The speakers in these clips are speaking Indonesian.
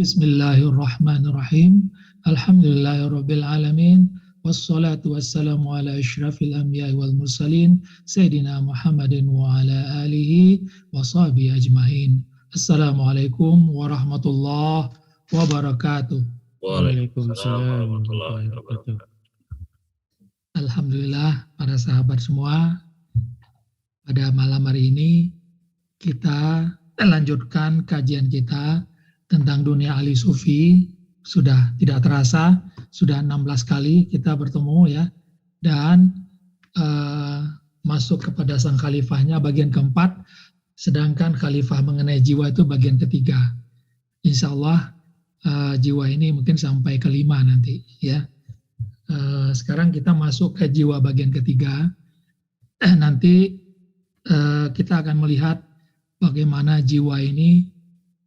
Bismillahirrahmanirrahim. Alhamdulillahirabbil alamin. Wassalatu wassalamu ala asyrafil anbiya'i wal mursalin Sayyidina Muhammadin wa ala alihi wa sahbihi ajmain. Assalamualaikum warahmatullahi wabarakatuh. Waalaikumsalam warahmatullahi wabarakatuh. Alhamdulillah para sahabat semua, pada malam hari ini kita lanjutkan kajian kita tentang dunia ahli sufi. Sudah tidak terasa, sudah 16 kali kita bertemu ya, dan masuk kepada sang khalifahnya bagian keempat, sedangkan khalifah mengenai jiwa itu bagian ketiga. Insya Allah jiwa ini mungkin sampai kelima nanti ya. Sekarang kita masuk ke jiwa bagian ketiga. Nanti kita akan melihat bagaimana jiwa ini,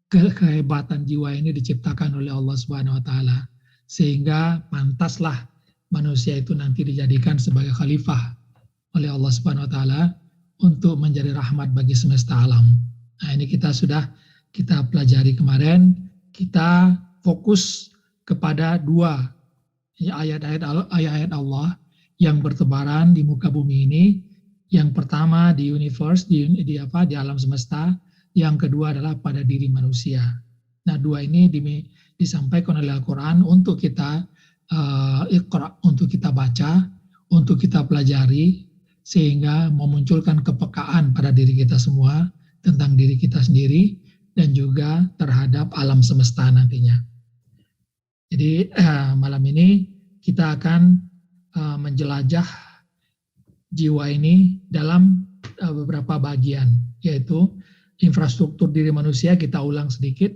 kehebatan jiwa ini diciptakan oleh Allah Subhanahu wa taala, sehingga pantaslah manusia itu nanti dijadikan sebagai khalifah oleh Allah Subhanahu wa taala untuk menjadi rahmat bagi semesta alam. Nah, ini kita pelajari kemarin. Kita fokus kepada dua ayat-ayat Allah yang bertebaran di muka bumi ini. Yang pertama di universe, di alam semesta. Yang kedua adalah pada diri manusia. Nah, dua ini disampaikan oleh Al-Quran untuk kita iqra, untuk kita baca, untuk kita pelajari, sehingga memunculkan kepekaan pada diri kita semua tentang diri kita sendiri dan juga terhadap alam semesta nantinya. Jadi malam ini kita akan menjelajah jiwa ini dalam beberapa bagian, yaitu infrastruktur diri manusia kita ulang sedikit,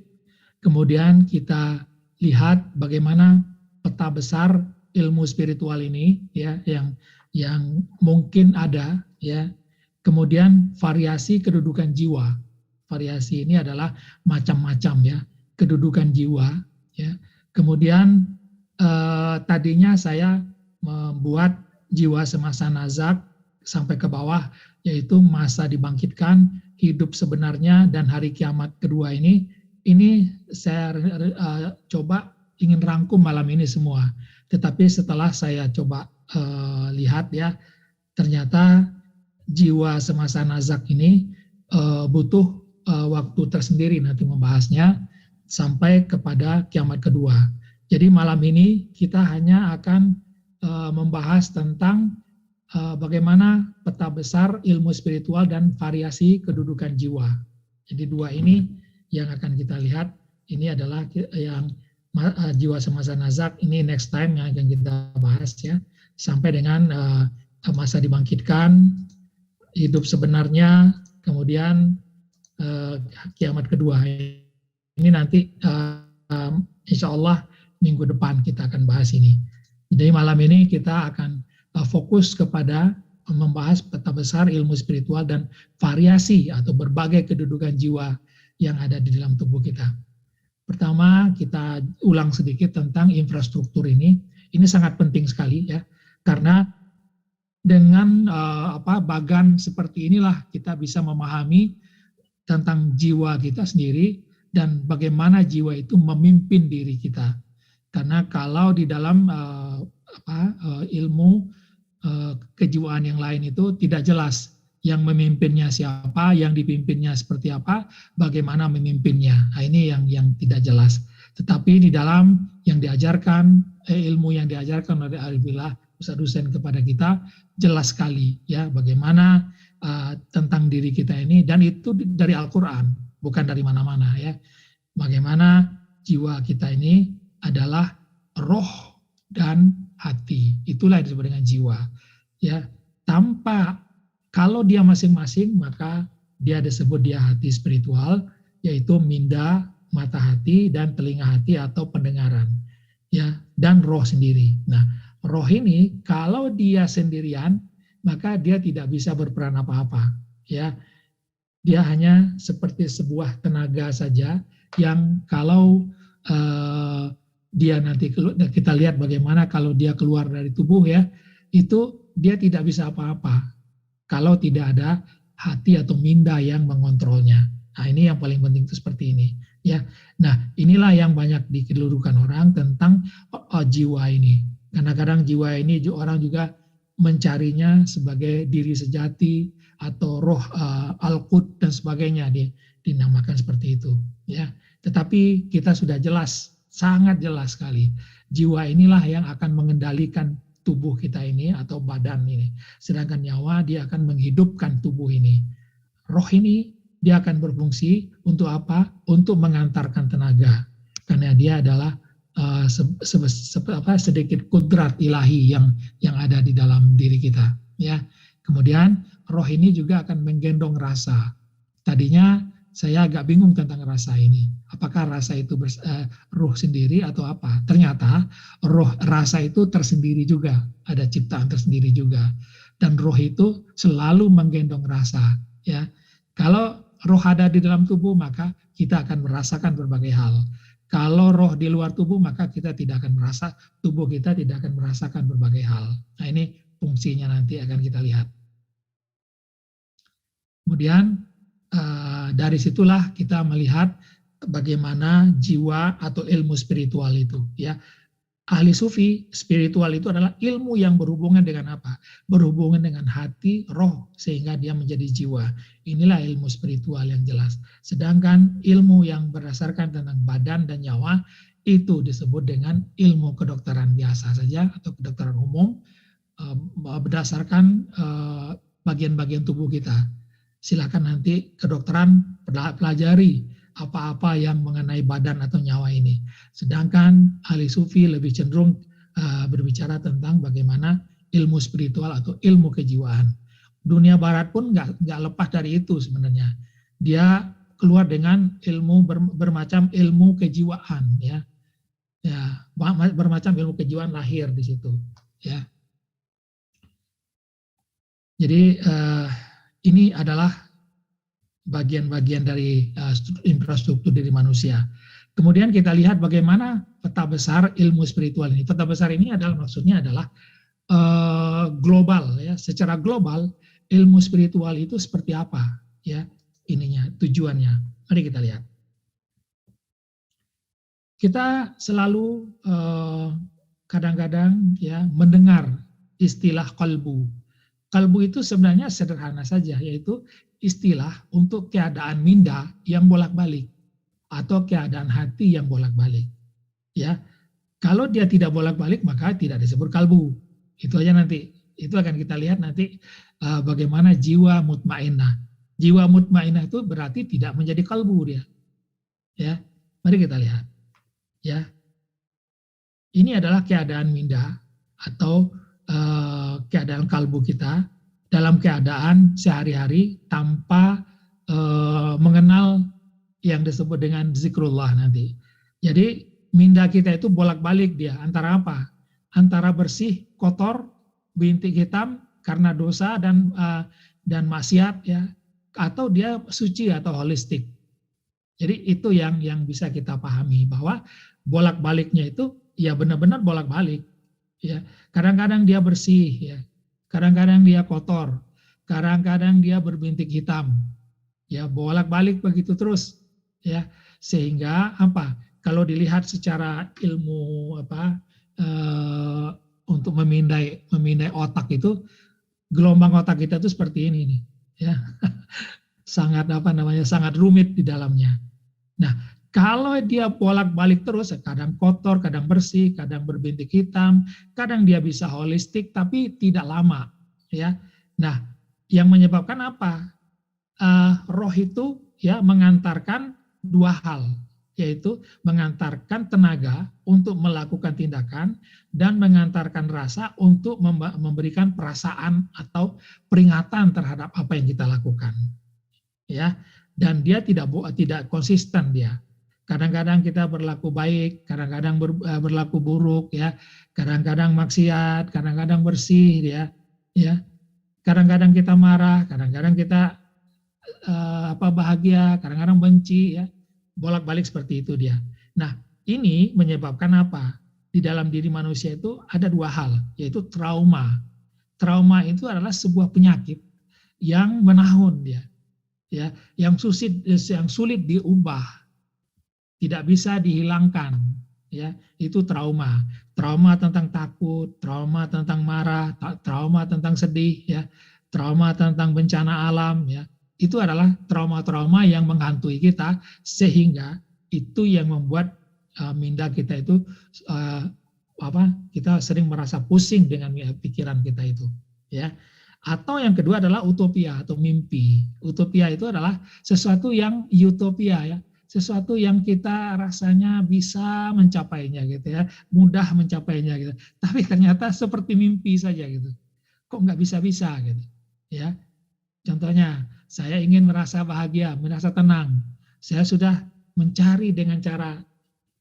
kemudian kita lihat bagaimana peta besar ilmu spiritual ini ya, yang mungkin ada ya. Kemudian variasi kedudukan jiwa. Variasi ini adalah macam-macam ya, kedudukan jiwa ya. Kemudian tadinya saya membuat jiwa semasa nazak sampai ke bawah, yaitu masa dibangkitkan, hidup sebenarnya, dan hari kiamat kedua ini saya coba ingin rangkum malam ini semua. Tetapi setelah saya coba lihat ya, ternyata jiwa semasa nazak ini butuh waktu tersendiri nanti membahasnya sampai kepada kiamat kedua. Jadi malam ini kita hanya akan membahas tentang bagaimana peta besar ilmu spiritual dan variasi kedudukan jiwa. Jadi dua ini yang akan kita lihat. Ini adalah yang jiwa semasa nazak, ini next time yang akan kita bahas ya. Sampai dengan masa dibangkitkan, hidup sebenarnya, kemudian kiamat kedua. Ini nanti insya Allah minggu depan kita akan bahas ini. Jadi malam ini kita akan fokus kepada membahas peta besar ilmu spiritual dan variasi atau berbagai kedudukan jiwa yang ada di dalam tubuh kita. Pertama, kita ulang sedikit tentang infrastruktur ini. Ini sangat penting sekali ya, karena dengan bagan seperti inilah kita bisa memahami tentang jiwa kita sendiri dan bagaimana jiwa itu memimpin diri kita. Karena kalau di dalam ilmu kejiwaan yang lain itu tidak jelas yang memimpinnya siapa, yang dipimpinnya seperti apa, bagaimana memimpinnya. Nah, ini yang tidak jelas. Tetapi di dalam yang diajarkan, ilmu yang diajarkan oleh Alhamdulillah Ustaz Husain kepada kita jelas sekali ya, bagaimana tentang diri kita ini, dan itu dari Al-Quran, bukan dari mana-mana ya. Bagaimana jiwa kita ini adalah roh dan hati, itulah yang disebut dengan jiwa ya. Kalau dia masing-masing, maka dia disebut dia hati spiritual, yaitu minda, mata hati, dan telinga hati atau pendengaran ya, dan roh sendiri. Nah, roh ini kalau dia sendirian, maka dia tidak bisa berperan apa-apa ya. Dia hanya seperti sebuah tenaga saja yang kalau dia nanti kita lihat bagaimana kalau dia keluar dari tubuh ya, itu dia tidak bisa apa-apa kalau tidak ada hati atau minda yang mengontrolnya. Nah, ini yang paling penting itu seperti ini. Ya, nah inilah yang banyak dikelurukan orang tentang jiwa ini. Kadang-kadang jiwa ini orang juga mencarinya sebagai diri sejati atau roh al-qud dan sebagainya, dinamakan seperti itu. Ya, tetapi kita sudah jelas, sangat jelas sekali, jiwa inilah yang akan mengendalikan tubuh kita ini atau badan ini. Sedangkan nyawa dia akan menghidupkan tubuh ini. Roh ini dia akan berfungsi untuk apa? Untuk mengantarkan tenaga. Karena dia adalah sedikit kudrat ilahi yang ada di dalam diri kita. Ya. Kemudian roh ini juga akan menggendong rasa. Tadinya saya agak bingung tentang rasa ini. Apakah rasa itu ruh sendiri atau apa? Ternyata rasa itu tersendiri juga. Ada ciptaan tersendiri juga. Dan roh itu selalu menggendong rasa. Ya. Kalau roh ada di dalam tubuh, maka kita akan merasakan berbagai hal. Kalau roh di luar tubuh, maka kita tidak akan tubuh kita tidak akan merasakan berbagai hal. Nah, ini fungsinya nanti akan kita lihat. Kemudian dari situlah kita melihat bagaimana jiwa atau ilmu spiritual itu. Ya, ahli sufi spiritual itu adalah ilmu yang berhubungan dengan apa? Berhubungan dengan hati, roh, sehingga dia menjadi jiwa. Inilah ilmu spiritual yang jelas. Sedangkan ilmu yang berdasarkan tentang badan dan nyawa itu disebut dengan ilmu kedokteran biasa saja atau kedokteran umum, berdasarkan bagian-bagian tubuh kita. Silakan nanti kedokteran pelajari apa-apa yang mengenai badan atau nyawa ini. Sedangkan ahli sufi lebih cenderung berbicara tentang bagaimana ilmu spiritual atau ilmu kejiwaan. Dunia barat pun nggak lepas dari itu sebenarnya. Dia keluar dengan ilmu bermacam ilmu kejiwaan, ya, bermacam ilmu kejiwaan lahir di situ, ya. Jadi ini adalah bagian-bagian dari infrastruktur diri manusia. Kemudian kita lihat bagaimana peta besar ilmu spiritual ini. Peta besar ini maksudnya adalah global, ya. Secara global ilmu spiritual itu seperti apa, ya, ininya, tujuannya. Mari kita lihat. Kita selalu kadang-kadang ya mendengar istilah qalbu. Qalbu itu sebenarnya sederhana saja, yaitu istilah untuk keadaan minda yang bolak-balik atau keadaan hati yang bolak-balik. Ya, kalau dia tidak bolak-balik maka tidak disebut kalbu. Itu aja nanti. Itu akan kita lihat nanti bagaimana jiwa mutmainnah. Jiwa mutmainnah itu berarti tidak menjadi kalbu dia. Ya, mari kita lihat. Ya, ini adalah keadaan minda atau keadaan kalbu kita dalam keadaan sehari-hari tanpa mengenal yang disebut dengan zikrullah nanti. Jadi minda kita itu bolak-balik dia antara apa? Antara bersih, kotor, bintik hitam karena dosa dan maksiat, ya, atau dia suci atau holistik. Jadi itu yang bisa kita pahami bahwa bolak-baliknya itu ya benar-benar bolak-balik. Ya, kadang-kadang dia bersih, ya, kadang-kadang dia kotor, kadang-kadang dia berbintik hitam, ya, bolak-balik begitu terus, ya, sehingga apa? Kalau dilihat secara ilmu untuk memindai otak itu, gelombang otak kita itu seperti ini nih, ya, sangat sangat rumit di dalamnya. Nah, kalau dia bolak-balik terus, kadang kotor, kadang bersih, kadang berbintik hitam, kadang dia bisa holistik, tapi tidak lama, ya. Nah, yang menyebabkan apa? Roh itu ya mengantarkan dua hal, yaitu mengantarkan tenaga untuk melakukan tindakan dan mengantarkan rasa untuk memberikan perasaan atau peringatan terhadap apa yang kita lakukan, ya. Dan dia tidak konsisten dia. Kadang-kadang kita berlaku baik, kadang-kadang berlaku buruk, ya. Kadang-kadang maksiat, kadang-kadang bersih, ya. Kadang-kadang kita marah, kadang-kadang kita bahagia, kadang-kadang benci, ya. Bolak-balik seperti itu dia. Nah, ini menyebabkan apa? Di dalam diri manusia itu ada dua hal, yaitu trauma. Trauma itu adalah sebuah penyakit yang menahun dia, ya, yang sulit diubah. tidak bisa dihilangkan, ya. Itu trauma. Trauma tentang takut, trauma tentang marah, trauma tentang sedih, ya. Trauma tentang bencana alam, ya. Itu adalah trauma-trauma yang menghantui kita, sehingga itu yang membuat minda kita itu kita sering merasa pusing dengan pikiran kita itu, ya. Atau yang kedua adalah utopia atau mimpi. Utopia itu adalah sesuatu yang utopia, ya, sesuatu yang kita rasanya bisa mencapainya gitu, ya, mudah mencapainya gitu. Tapi ternyata seperti mimpi saja gitu. Kok nggak bisa-bisa gitu, ya. Contohnya, saya ingin merasa bahagia, merasa tenang. Saya sudah mencari dengan cara,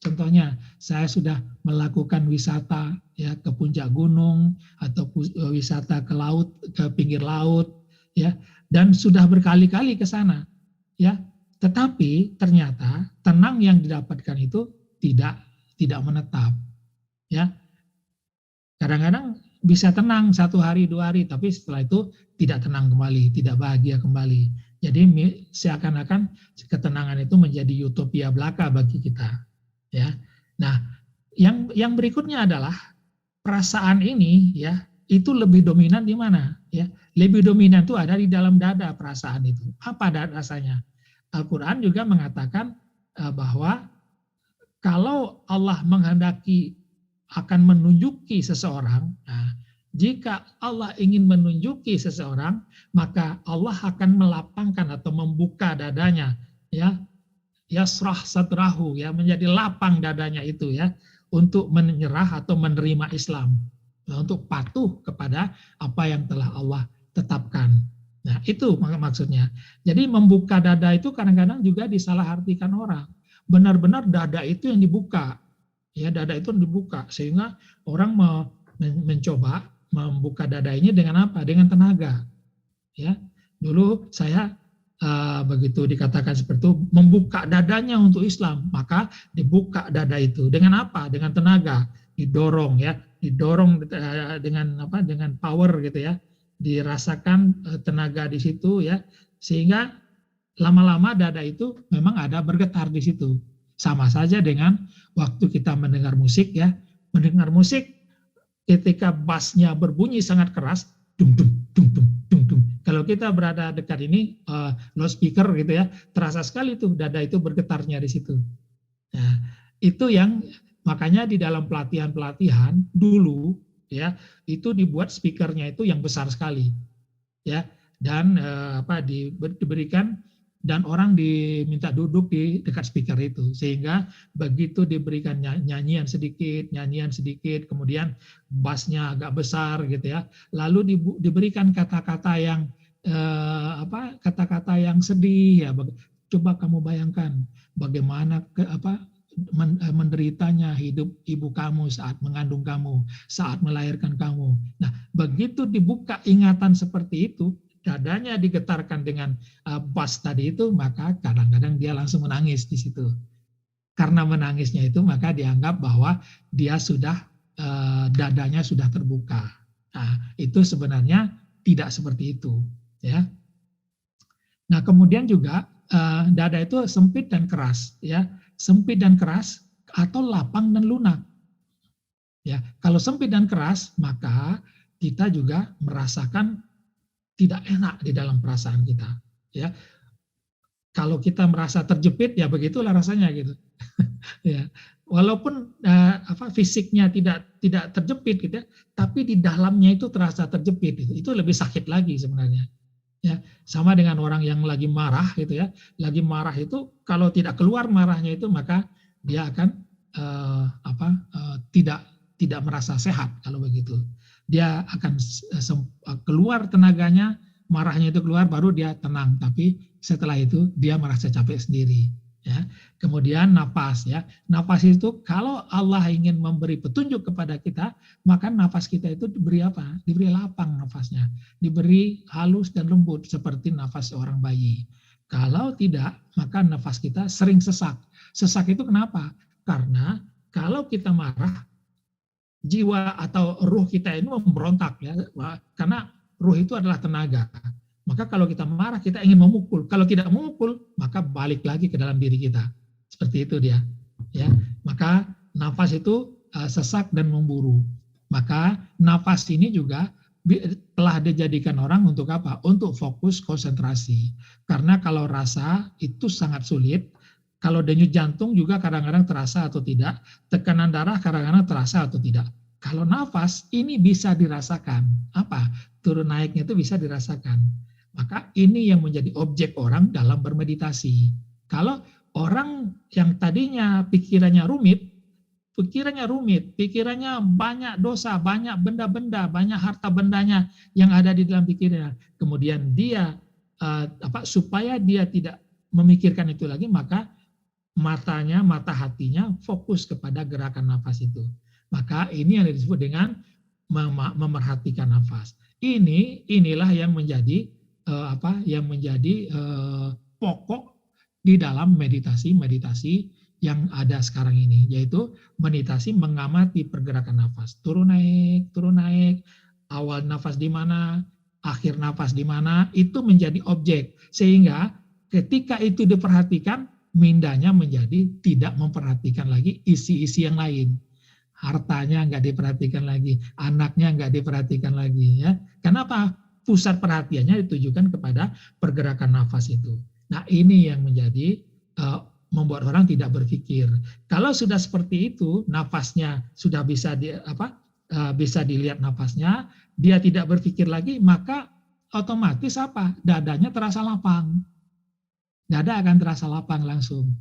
contohnya, saya sudah melakukan wisata, ya, ke puncak gunung atau wisata ke laut, ke pinggir laut, ya, dan sudah berkali-kali ke sana, ya. Tetapi ternyata tenang yang didapatkan itu tidak menetap, ya. Kadang-kadang bisa tenang 1 hari 2 hari, tapi setelah itu tidak tenang kembali, tidak bahagia kembali. Jadi seakan-akan ketenangan itu menjadi utopia belaka bagi kita, ya. Nah, yang berikutnya adalah perasaan ini, ya, itu lebih dominan di mana, ya? Lebih dominan itu ada di dalam dada perasaan itu. Apa rasanya? Al-Quran juga mengatakan bahwa kalau Allah menghendaki akan menunjuki seseorang, nah, jika Allah ingin menunjuki seseorang, maka Allah akan melapangkan atau membuka dadanya, ya, yasrah sadrahu, ya, menjadi lapang dadanya itu, ya, untuk menyerah atau menerima Islam, untuk patuh kepada apa yang telah Allah tetapkan. Nah, itu maksudnya. Jadi membuka dada itu kadang-kadang juga disalahartikan orang. Benar-benar dada itu yang dibuka, ya, dada itu yang dibuka, sehingga orang mencoba membuka dada ini dengan apa? Dengan tenaga, ya. Dulu saya begitu dikatakan seperti itu, membuka dadanya untuk Islam, maka dibuka dada itu dengan apa? Dengan tenaga, didorong, ya, didorong dengan apa? Dengan power gitu, ya, dirasakan tenaga di situ, ya, sehingga lama-lama dada itu memang ada bergetar di situ. Sama saja dengan waktu kita mendengar musik, ya, mendengar musik ketika bassnya berbunyi sangat keras, dum dum dum dum dum dum. Kalau kita berada dekat ini loudspeaker gitu, ya, terasa sekali tuh dada itu bergetarnya di situ. Nah, itu yang makanya di dalam pelatihan-pelatihan dulu, ya, itu dibuat speakernya itu yang besar sekali, ya, dan diberikan, dan orang diminta duduk di dekat speaker itu, sehingga begitu diberikan nyanyian sedikit, kemudian bassnya agak besar gitu, ya, lalu diberikan kata-kata yang kata-kata yang sedih, ya. Coba kamu bayangkan bagaimana menderitanya hidup ibu kamu saat mengandung kamu, saat melahirkan kamu. Nah, begitu dibuka ingatan seperti itu, dadanya digetarkan dengan bass tadi itu, maka kadang-kadang dia langsung menangis di situ. Karena menangisnya itu, maka dianggap bahwa dia sudah dadanya sudah terbuka. Nah, itu sebenarnya tidak seperti itu, ya. Nah, kemudian juga dada itu sempit dan keras, ya. Sempit dan keras atau lapang dan lunak. Ya, kalau sempit dan keras, maka kita juga merasakan tidak enak di dalam perasaan kita, ya. Kalau kita merasa terjepit, ya begitulah rasanya gitu. Ya, walaupun fisiknya tidak terjepit gitu, ya, tapi di dalamnya itu terasa terjepit gitu. Itu lebih sakit lagi sebenarnya. Ya, sama dengan orang yang lagi marah gitu, ya. Lagi marah itu kalau tidak keluar marahnya itu, maka dia akan tidak merasa sehat kalau begitu. Dia akan keluar tenaganya, marahnya itu keluar, baru dia tenang. Tapi setelah itu dia merasa capek sendiri, ya. Kemudian nafas, ya. Nafas itu kalau Allah ingin memberi petunjuk kepada kita, maka nafas kita itu diberi apa? Diberi lapang nafasnya, diberi halus dan lembut seperti nafas seorang bayi. Kalau tidak, maka nafas kita sering sesak. Sesak itu kenapa? Karena kalau kita marah, jiwa atau ruh kita ini memberontak, ya, karena ruh itu adalah tenaga. Maka kalau kita marah, kita ingin memukul. Kalau tidak memukul, maka balik lagi ke dalam diri kita. Seperti itu dia. Ya, maka nafas itu sesak dan memburu. Maka nafas ini juga telah dijadikan orang untuk apa? Untuk fokus konsentrasi. Karena kalau rasa itu sangat sulit. Kalau denyut jantung juga kadang-kadang terasa atau tidak. Tekanan darah kadang-kadang terasa atau tidak. Kalau nafas ini bisa dirasakan. Apa? Turun naiknya itu bisa dirasakan. Maka ini yang menjadi objek orang dalam bermeditasi. Kalau orang yang tadinya pikirannya rumit, pikirannya banyak dosa, banyak benda-benda, banyak harta bendanya yang ada di dalam pikirannya. Kemudian dia supaya dia tidak memikirkan itu lagi, maka mata hatinya fokus kepada gerakan nafas itu. Maka ini yang disebut dengan memerhatikan nafas. Inilah yang menjadi pokok di dalam meditasi yang ada sekarang ini, yaitu meditasi mengamati pergerakan nafas, turun naik, awal nafas di mana, akhir nafas di mana, itu menjadi objek, sehingga ketika itu diperhatikan, mindanya menjadi tidak memperhatikan lagi isi-isi yang lain. Hartanya nggak diperhatikan lagi, anaknya nggak diperhatikan lagi, ya. Kenapa? Pusat perhatiannya ditujukan kepada pergerakan nafas itu. Nah, ini yang menjadi membuat orang tidak berpikir. Kalau sudah seperti itu, nafasnya sudah bisa bisa dilihat nafasnya, dia tidak berpikir lagi, maka otomatis apa? Dadanya terasa lapang. Dada akan terasa lapang langsung.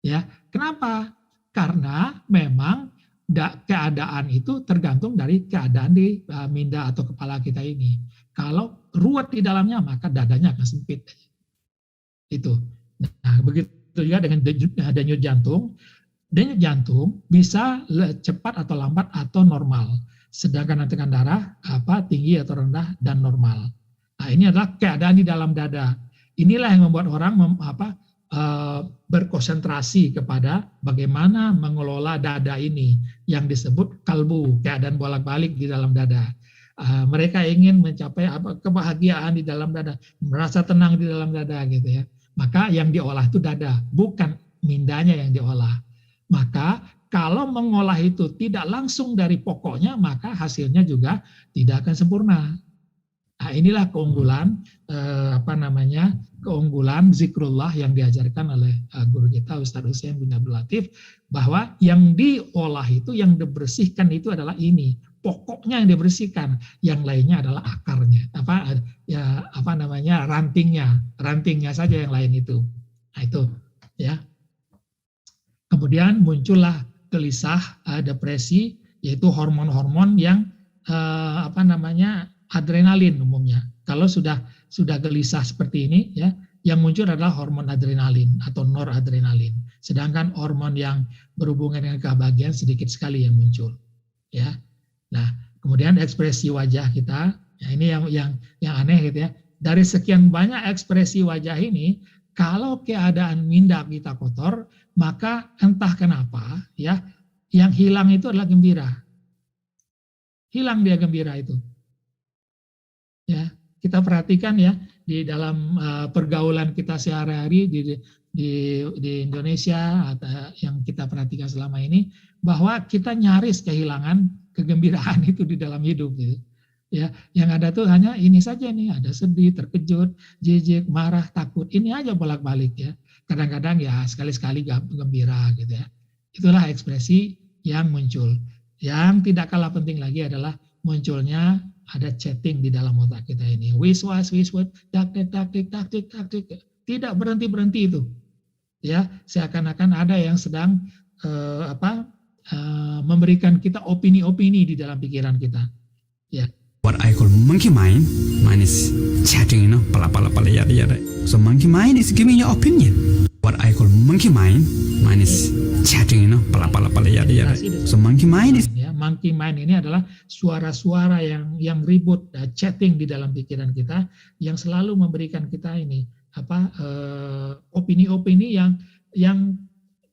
Ya, kenapa? Karena memang keadaan itu tergantung dari keadaan di minda atau kepala kita ini. Kalau ruwet di dalamnya, maka dadanya akan sempit. Itu. Nah, begitu juga dengan denyut jantung. Denyut jantung bisa cepat atau lambat atau normal. Sedangkan tekanan darah tinggi atau rendah dan normal. Nah, ini adalah keadaan di dalam dada. Inilah yang membuat orang berkonsentrasi kepada bagaimana mengelola dada ini yang disebut kalbu, keadaan bolak-balik di dalam dada. Mereka ingin mencapai kebahagiaan di dalam dada, merasa tenang di dalam dada gitu ya. Maka yang diolah itu dada, bukan mindanya yang diolah. Maka kalau mengolah itu tidak langsung dari pokoknya, maka hasilnya juga tidak akan sempurna. Nah, inilah keunggulan keunggulan zikrullah yang diajarkan oleh guru kita Ustadz Husain bin Abdul Latif, bahwa yang diolah itu, yang dibersihkan itu adalah ini, pokoknya yang dibersihkan, yang lainnya adalah akarnya, rantingnya saja yang lain itu. Nah, itu ya. Kemudian muncullah gelisah, depresi, yaitu hormon-hormon yang adrenalin umumnya. Kalau sudah gelisah seperti ini, ya, yang muncul adalah hormon adrenalin atau noradrenalin. Sedangkan hormon yang berhubungan dengan kebahagiaan sedikit sekali yang muncul, ya. Nah, kemudian ekspresi wajah kita, ya ini yang aneh gitu ya. Dari sekian banyak ekspresi wajah ini, kalau keadaan minda kita kotor, maka entah kenapa, ya, yang hilang itu adalah gembira. Hilang dia gembira itu. Ya, kita perhatikan ya di dalam pergaulan kita sehari-hari di Indonesia atau yang kita perhatikan selama ini, bahwa kita nyaris kehilangan kegembiraan itu di dalam hidup gitu. Ya, yang ada tuh hanya ini saja nih, ada sedih, terkejut, jijik, marah, takut, ini aja bolak-balik ya. Kadang-kadang ya sekali-sekali gembira gitu ya. Itulah ekspresi yang muncul. Yang tidak kalah penting lagi adalah munculnya ada chatting di dalam otak kita ini. Wiswas, taktik. Tidak berhenti itu. Ya, seakan-akan ada yang sedang memberikan kita opini-opini di dalam pikiran kita. Ya. What I call monkey mind is chatting, pala yada. So monkey mind is giving your opinion. What I call monkey mind is chatting, pala yada. So monkey mind is monkey mind ini adalah suara-suara yang ribut, chatting di dalam pikiran kita, yang selalu memberikan kita ini opini-opini yang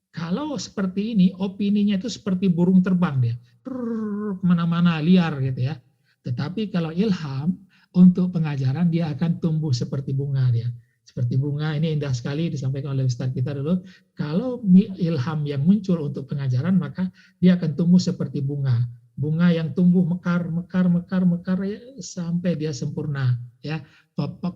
kalau seperti ini, opininya itu seperti burung terbang dia, kemana-mana liar gitu ya. Tetapi kalau ilham untuk pengajaran, dia akan tumbuh seperti bunga dia. Seperti bunga, ini indah sekali disampaikan oleh Ustaz kita dulu. Kalau ilham yang muncul untuk pengajaran, maka dia akan tumbuh seperti bunga. Bunga yang tumbuh mekar ya, sampai dia sempurna. Ya,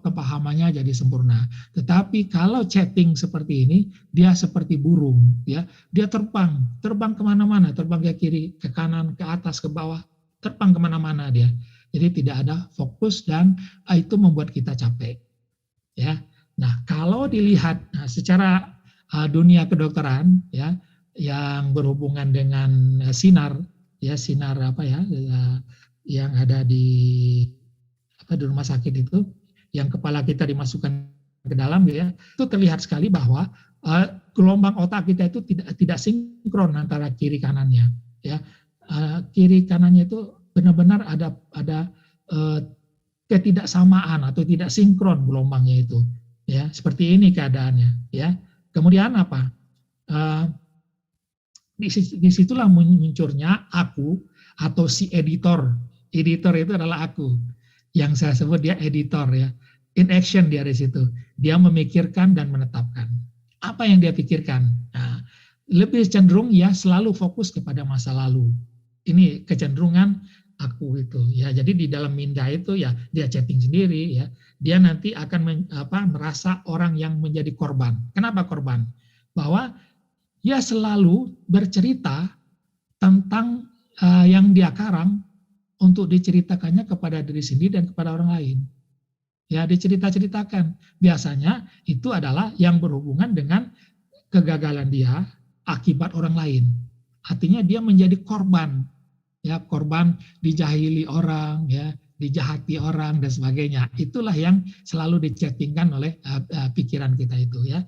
kepahamannya jadi sempurna. Tetapi kalau chatting seperti ini, dia seperti burung. Ya, dia terbang kemana-mana, terbang ke kiri, ke kanan, ke atas, ke bawah, terbang kemana-mana dia. Jadi tidak ada fokus dan itu membuat kita capek. Ya. Nah, kalau dilihat secara dunia kedokteran ya yang berhubungan dengan sinar apa ya yang ada di rumah sakit itu, yang kepala kita dimasukkan ke dalam ya, itu terlihat sekali bahwa gelombang otak kita itu tidak sinkron antara kiri kanannya ya. Kiri kanannya itu benar-benar ada ketidaksamaan atau tidak sinkron gelombangnya itu. Ya, seperti ini keadaannya. Ya, kemudian apa? Disitulah munculnya aku atau si editor. Editor itu adalah aku. Yang saya sebut dia editor ya. In action dia di situ. Dia memikirkan dan menetapkan. Apa yang dia pikirkan? Nah, lebih cenderung ya selalu fokus kepada masa lalu. Ini kecenderungan aku itu ya. Jadi di dalam minda itu ya dia chatting sendiri ya. Dia nanti akan merasa orang yang menjadi korban. Kenapa korban? Bahwa dia selalu bercerita tentang yang dia karang untuk diceritakannya kepada diri sendiri dan kepada orang lain. Ya, diceritakan. Biasanya itu adalah yang berhubungan dengan kegagalan dia akibat orang lain. Artinya dia menjadi korban. Ya, korban dijahili orang, ya, dijahati orang dan sebagainya. Itulah yang selalu dichattingkan oleh pikiran kita itu ya,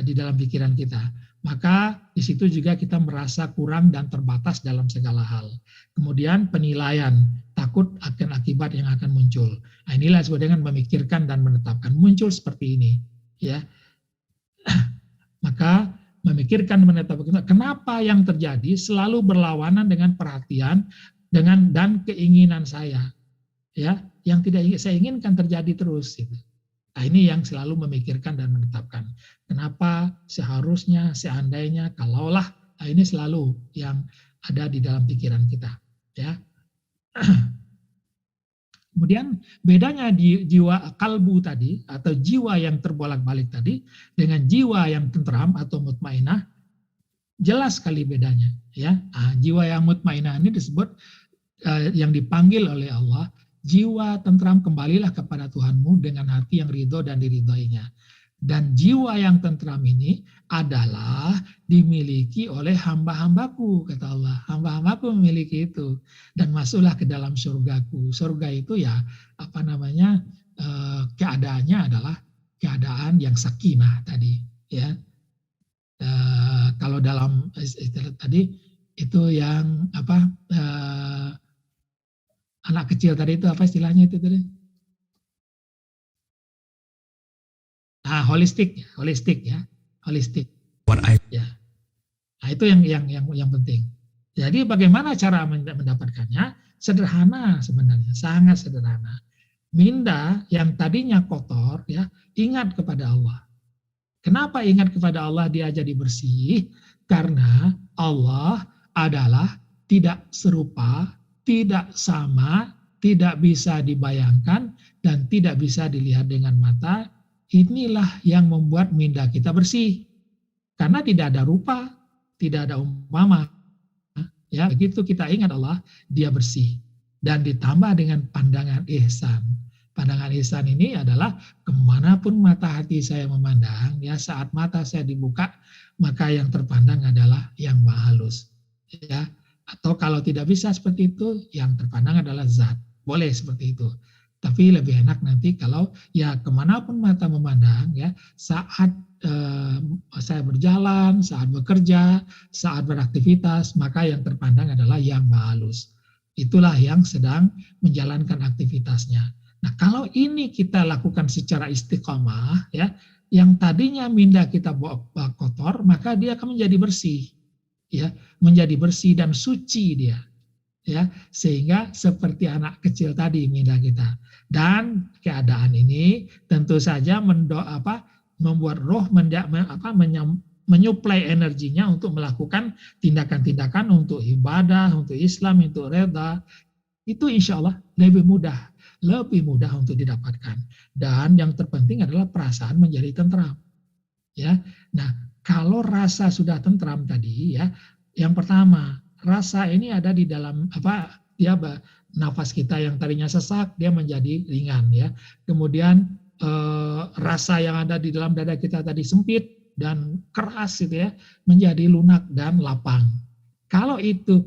di dalam pikiran kita. Maka di situ juga kita merasa kurang dan terbatas dalam segala hal. Kemudian penilaian, takut akan akibat yang akan muncul. Nah, inilah disebut dengan memikirkan dan menetapkan. Muncul seperti ini ya. Maka memikirkan menetapkan kenapa yang terjadi selalu berlawanan dengan perhatian dan keinginan saya. Ya, yang tidak saya inginkan terjadi terus gitu. Nah, ini yang selalu memikirkan dan menetapkan. Kenapa seharusnya, seandainya, kalaulah, nah ini selalu yang ada di dalam pikiran kita, ya. Kemudian bedanya di jiwa kalbu tadi atau jiwa yang terbolak-balik tadi dengan jiwa yang tentram atau mutmainah, jelas sekali bedanya, ya. Nah, jiwa yang mutmainah ini disebut yang dipanggil oleh Allah, jiwa tentram kembalilah kepada Tuhanmu dengan hati yang ridho dan diridhoinya. Dan jiwa yang tentram ini adalah dimiliki oleh hamba-hambaku, kata Allah. Hamba-hambaku memiliki itu. Dan masuklah ke dalam surgaku. Surga itu ya, keadaannya adalah keadaan yang sakinah tadi. Ya. Kalau dalam istilah tadi, itu yang anak kecil tadi itu apa istilahnya itu tadi? Nah, holistik ya. Ya. Nah, itu yang penting. Jadi bagaimana cara mendapatkannya? Sederhana sebenarnya, sangat sederhana. Minda yang tadinya kotor ya, ingat kepada Allah. Kenapa ingat kepada Allah dia jadi bersih? Karena Allah adalah tidak serupa, tidak sama, tidak bisa dibayangkan, dan tidak bisa dilihat dengan mata. Inilah yang membuat minda kita bersih. Karena tidak ada rupa, tidak ada umpama. Ya, begitu kita ingat Allah, dia bersih. Dan ditambah dengan pandangan ihsan. Pandangan ihsan ini adalah kemanapun mata hati saya memandang, ya saat mata saya dibuka, maka yang terpandang adalah yang maha halus. Ya. Atau kalau tidak bisa seperti itu, yang terpandang adalah zat. Boleh seperti itu. Tapi lebih enak nanti kalau ya kemanapun mata memandang, ya saat saya berjalan, saat bekerja, saat beraktivitas, maka yang terpandang adalah yang maha halus. Itulah yang sedang menjalankan aktivitasnya. Nah, kalau ini kita lakukan secara istiqomah, ya, yang tadinya minda kita kotor, maka dia akan menjadi bersih, ya, menjadi bersih dan suci dia. ya, sehingga seperti anak kecil tadi minda kita. Dan keadaan ini tentu saja membuat roh menyuplai energinya untuk melakukan tindakan-tindakan untuk ibadah, untuk Islam, untuk reda. Itu insya Allah lebih mudah untuk didapatkan. Dan yang terpenting adalah perasaan menjadi tentram. Ya, nah kalau rasa sudah tentram tadi, ya, yang pertama rasa ini ada di dalam nafas kita yang tadinya sesak dia menjadi ringan, ya. Kemudian rasa yang ada di dalam dada kita tadi sempit dan keras gitu ya menjadi lunak dan lapang. Kalau itu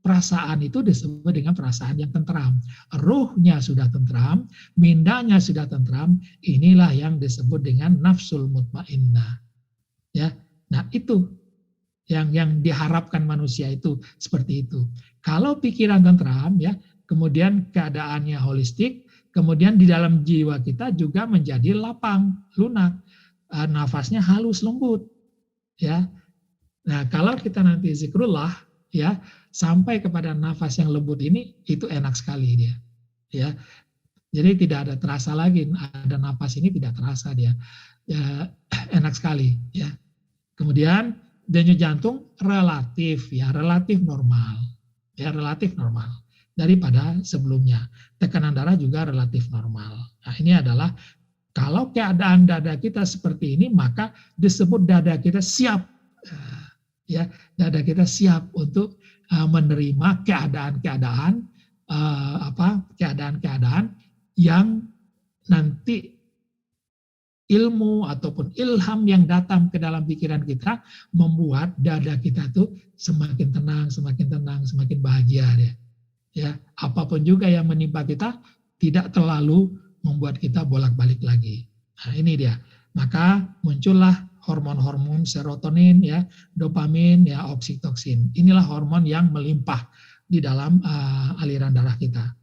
perasaan itu disebut dengan perasaan yang tentram. Ruhnya sudah tentram, mindanya sudah tentram, inilah yang disebut dengan nafsul mutmainnah. Ya. Nah, itu yang diharapkan manusia itu seperti itu. Kalau pikiran tentram, ya, kemudian keadaannya holistik, kemudian di dalam jiwa kita juga menjadi lapang, lunak, nafasnya halus, lembut, ya. Nah, kalau kita nanti zikrullah, ya, sampai kepada nafas yang lembut ini, itu enak sekali dia, ya. Jadi tidak ada terasa lagi, ada nafas ini tidak terasa dia, ya, enak sekali, ya. Kemudian denyut jantung relatif normal, ya, relatif normal daripada sebelumnya. Tekanan darah juga relatif normal. Nah, ini adalah kalau keadaan dada kita seperti ini, maka disebut dada kita siap, ya, dada kita siap untuk menerima keadaan-keadaan yang nanti ilmu ataupun ilham yang datang ke dalam pikiran kita membuat dada kita tuh semakin tenang, semakin bahagia dia. Ya, apapun juga yang menimpa kita tidak terlalu membuat kita bolak-balik lagi. Nah, ini dia. Maka muncullah hormon-hormon serotonin, ya, dopamin, ya, oksitoksin. Inilah hormon yang melimpah di dalam aliran darah kita.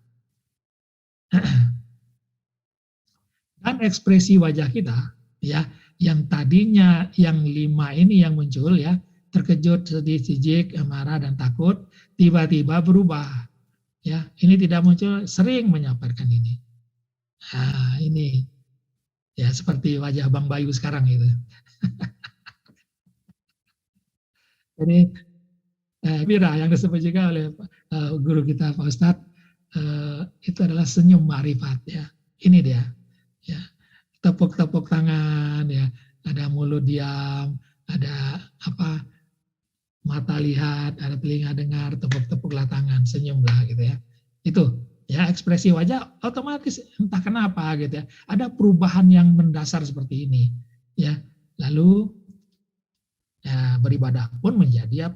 Dan ekspresi wajah kita, ya, yang tadinya yang 5 ini yang muncul, ya, terkejut, sedih, jijik, marah, dan takut, tiba-tiba berubah. Ya, ini tidak muncul, sering menyampaikan ini. Nah, ini ya seperti wajah Bang Bayu sekarang gitu. Jadi Bira yang disebut juga oleh guru kita Pak Ustadz, itu adalah senyum ma'rifat, ya. Ini dia, ya, tepuk-tepuk tangan, ya, ada mulut diam, ada mata lihat, ada telinga dengar, tepuk-tepuklah tangan, senyumlah gitu ya. Itu ya ekspresi wajah otomatis entah kenapa gitu ya. Ada perubahan yang mendasar seperti ini, ya. Lalu ya, beribadah pun menjadi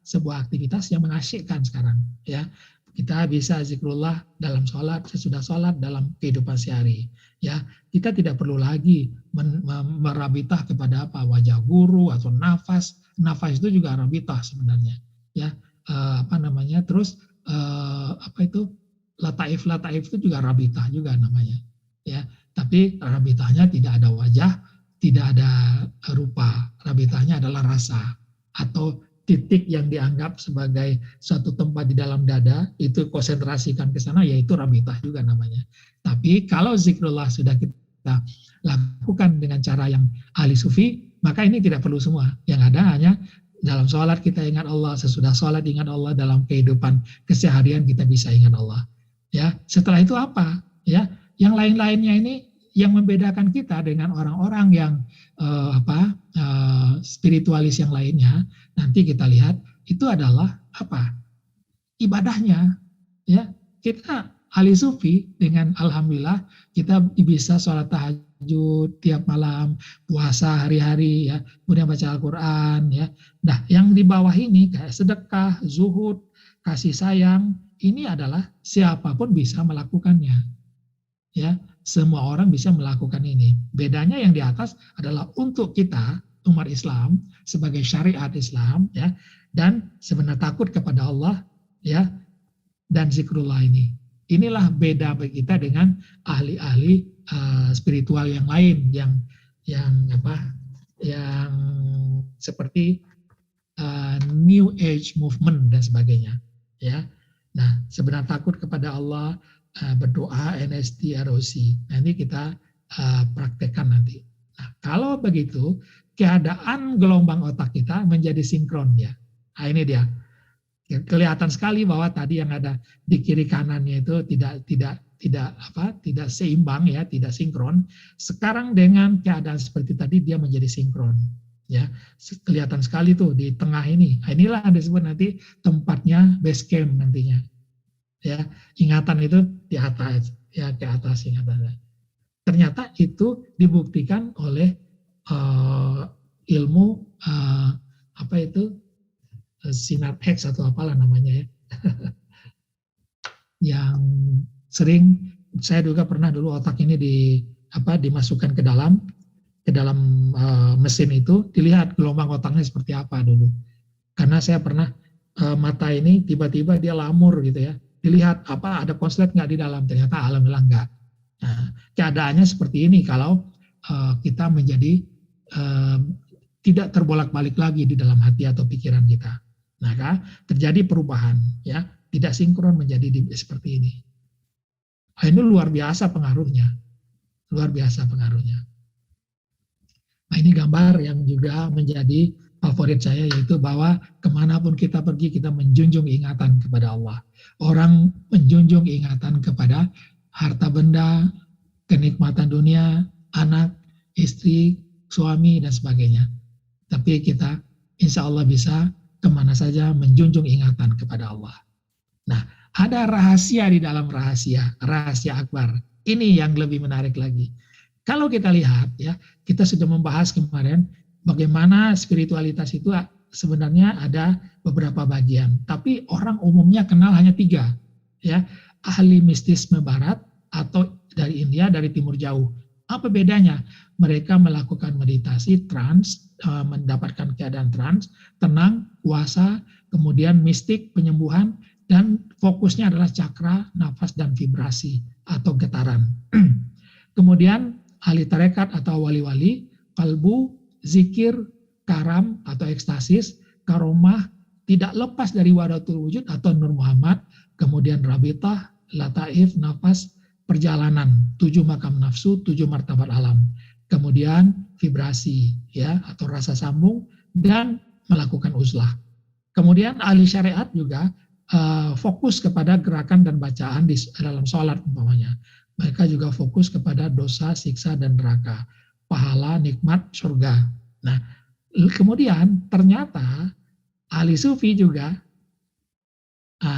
sebuah aktivitas yang mengasyikkan sekarang, ya. Kita bisa zikrullah dalam sholat, sesudah sholat, dalam kehidupan sehari, ya. Kita tidak perlu lagi merabitah kepada wajah guru atau nafas itu juga rabitah sebenarnya, ya. Terus lataif itu juga rabitah juga namanya, ya. Tapi rabitahnya tidak ada wajah, tidak ada rupa, rabitahnya adalah rasa atau titik yang dianggap sebagai suatu tempat di dalam dada, itu konsentrasikan ke sana, yaitu rabitah juga namanya. Tapi kalau zikrullah sudah kita lakukan dengan cara yang ahli sufi, maka ini tidak perlu semua. Yang ada hanya dalam sholat kita ingat Allah, sesudah sholat ingat Allah, dalam kehidupan keseharian kita bisa ingat Allah. Ya, setelah itu apa? Ya, yang lain-lainnya ini yang membedakan kita dengan orang-orang yang spiritualis yang lainnya, nanti kita lihat itu adalah ibadahnya, ya. Kita ahli sufi dengan alhamdulillah kita bisa sholat tahajud tiap malam, puasa hari-hari, ya, kemudian baca Al-Quran, ya. Nah, yang di bawah ini kayak sedekah, zuhud, kasih sayang, ini adalah siapapun bisa melakukannya, ya. Semua orang bisa melakukan ini. Bedanya yang di atas adalah untuk kita umat Islam sebagai syariat Islam, ya, dan sebenarnya takut kepada Allah, ya, dan zikrullah ini. Inilah beda bagi kita dengan ahli-ahli spiritual yang lain yang seperti New Age movement dan sebagainya, ya. Nah, sebenarnya takut kepada Allah, berdoa, NST, ROC. Nanti kita praktekkan nanti. Nah, kalau begitu, keadaan gelombang otak kita menjadi sinkron ya. Nah, ini dia. Kelihatan sekali bahwa tadi yang ada di kiri kanannya itu tidak seimbang ya, tidak sinkron. Sekarang dengan keadaan seperti tadi dia menjadi sinkron. Ya, kelihatan sekali tuh di tengah ini. Nah, inilah yang disebut nanti tempatnya base camp nantinya. Ya, ingatan itu di atas, ya ke atas ingatannya. Ternyata itu dibuktikan oleh ilmu apa itu sinar X atau apalah namanya ya. Yang sering saya juga pernah dulu otak ini dimasukkan ke dalam mesin itu, dilihat gelombang otaknya seperti apa dulu. Karena saya pernah mata ini tiba-tiba dia lamur gitu ya. Dilihat ada konslet nggak di dalam, ternyata alhamdulillah nggak. Nah, keadaannya seperti ini kalau kita menjadi tidak terbolak-balik lagi di dalam hati atau pikiran kita. Maka terjadi perubahan, ya, tidak sinkron menjadi seperti ini. Nah, ini luar biasa pengaruhnya, luar biasa pengaruhnya. Nah, ini gambar yang juga menjadi favorit saya, yaitu bahwa kemanapun kita pergi kita menjunjung ingatan kepada Allah. Orang menjunjung ingatan kepada harta benda, kenikmatan dunia, anak, istri, suami, dan sebagainya. Tapi kita insya Allah bisa kemana saja menjunjung ingatan kepada Allah. Nah, ada rahasia di dalam rahasia akbar. Ini yang lebih menarik lagi. Kalau kita lihat ya, kita sudah membahas kemarin bagaimana spiritualitas itu sebenarnya ada beberapa bagian. Tapi orang umumnya kenal hanya 3. Ya, ahli mistisme barat atau dari India, dari timur jauh. Apa bedanya? Mereka melakukan meditasi, trans, mendapatkan keadaan trans, tenang, puasa, kemudian mistik, penyembuhan, dan fokusnya adalah cakra, nafas, dan vibrasi atau getaran. Kemudian ahli tarekat atau wali-wali, kalbu, zikir, karam atau ekstasis, karomah, tidak lepas dari wadatul wujud atau Nur Muhammad, kemudian rabitah, lataif, nafas, perjalanan, 7 makam nafsu, 7 martabat alam. Kemudian vibrasi ya atau rasa sambung dan melakukan uzlah. Kemudian ahli syariat juga fokus kepada gerakan dan bacaan di dalam sholat umpamanya. Mereka juga fokus kepada dosa, siksa, dan neraka, pahala, nikmat, surga. Nah, kemudian ternyata ahli sufi juga,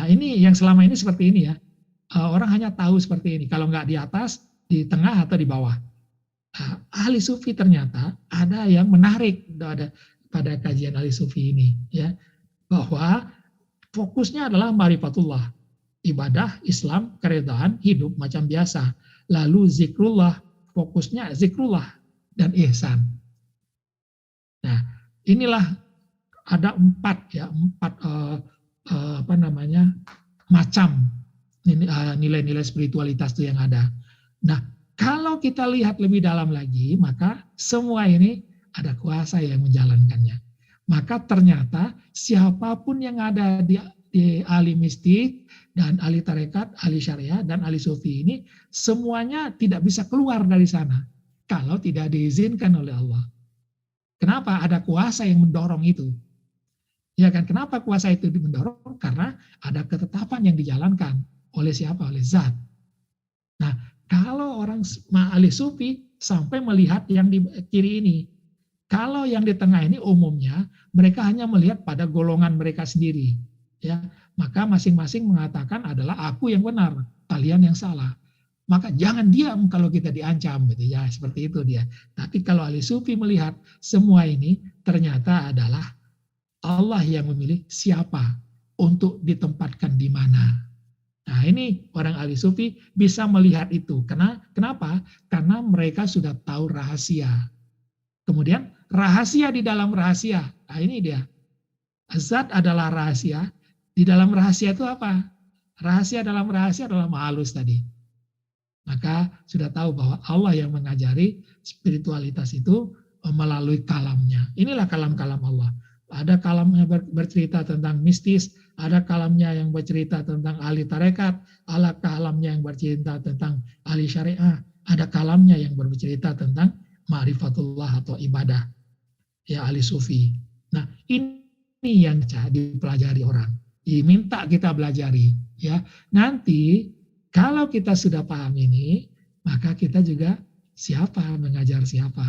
ini yang selama ini seperti ini ya, orang hanya tahu seperti ini, kalau nggak di atas, di tengah, atau di bawah. Ahli sufi ternyata ada yang menarik pada kajian ahli sufi ini, ya, bahwa fokusnya adalah ma'rifatullah, ibadah, Islam, keredaan, hidup macam biasa. Lalu zikrullah, fokusnya zikrullah dan ihsan. Nah, inilah ada 4 macam nilai-nilai spiritualitas itu yang ada. Nah, kalau kita lihat lebih dalam lagi, maka semua ini ada kuasa yang menjalankannya. Maka ternyata siapapun yang ada di ahli mistik dan ahli tarekat, ahli syariah dan ahli sufi ini semuanya tidak bisa keluar dari sana kalau tidak diizinkan oleh Allah. Kenapa? Ada kuasa yang mendorong itu. Ya kan? Kenapa kuasa itu mendorong? Karena ada ketetapan yang dijalankan oleh siapa? Oleh Zat. Nah, kalau orang ahli sufi sampai melihat yang di kiri ini, kalau yang di tengah ini umumnya mereka hanya melihat pada golongan mereka sendiri, ya. Maka masing-masing mengatakan adalah aku yang benar, kalian yang salah. Maka jangan diam kalau kita diancam, gitu ya, seperti itu dia. Tapi kalau ahli sufi melihat semua ini ternyata adalah Allah yang memilih siapa untuk ditempatkan di mana. Nah, ini orang ahli sufi bisa melihat itu. Kenapa? Karena mereka sudah tahu rahasia. Kemudian rahasia di dalam rahasia. Nah, ini dia. Zat adalah rahasia. Di dalam rahasia itu apa? Rahasia dalam rahasia adalah ma'alus tadi. Maka sudah tahu bahwa Allah yang mengajari spiritualitas itu melalui kalamnya. Inilah kalam-kalam Allah. Ada kalamnya bercerita tentang mistis, ada kalamnya yang bercerita tentang ahli tarekat, ada kalamnya yang bercerita tentang ahli syariah, ada kalamnya yang bercerita tentang ma'rifatullah atau ibadah, ya ahli sufi. Nah, ini yang dipelajari orang, diminta kita belajari, ya. Nanti kalau kita sudah paham ini, maka kita juga siapa mengajar siapa.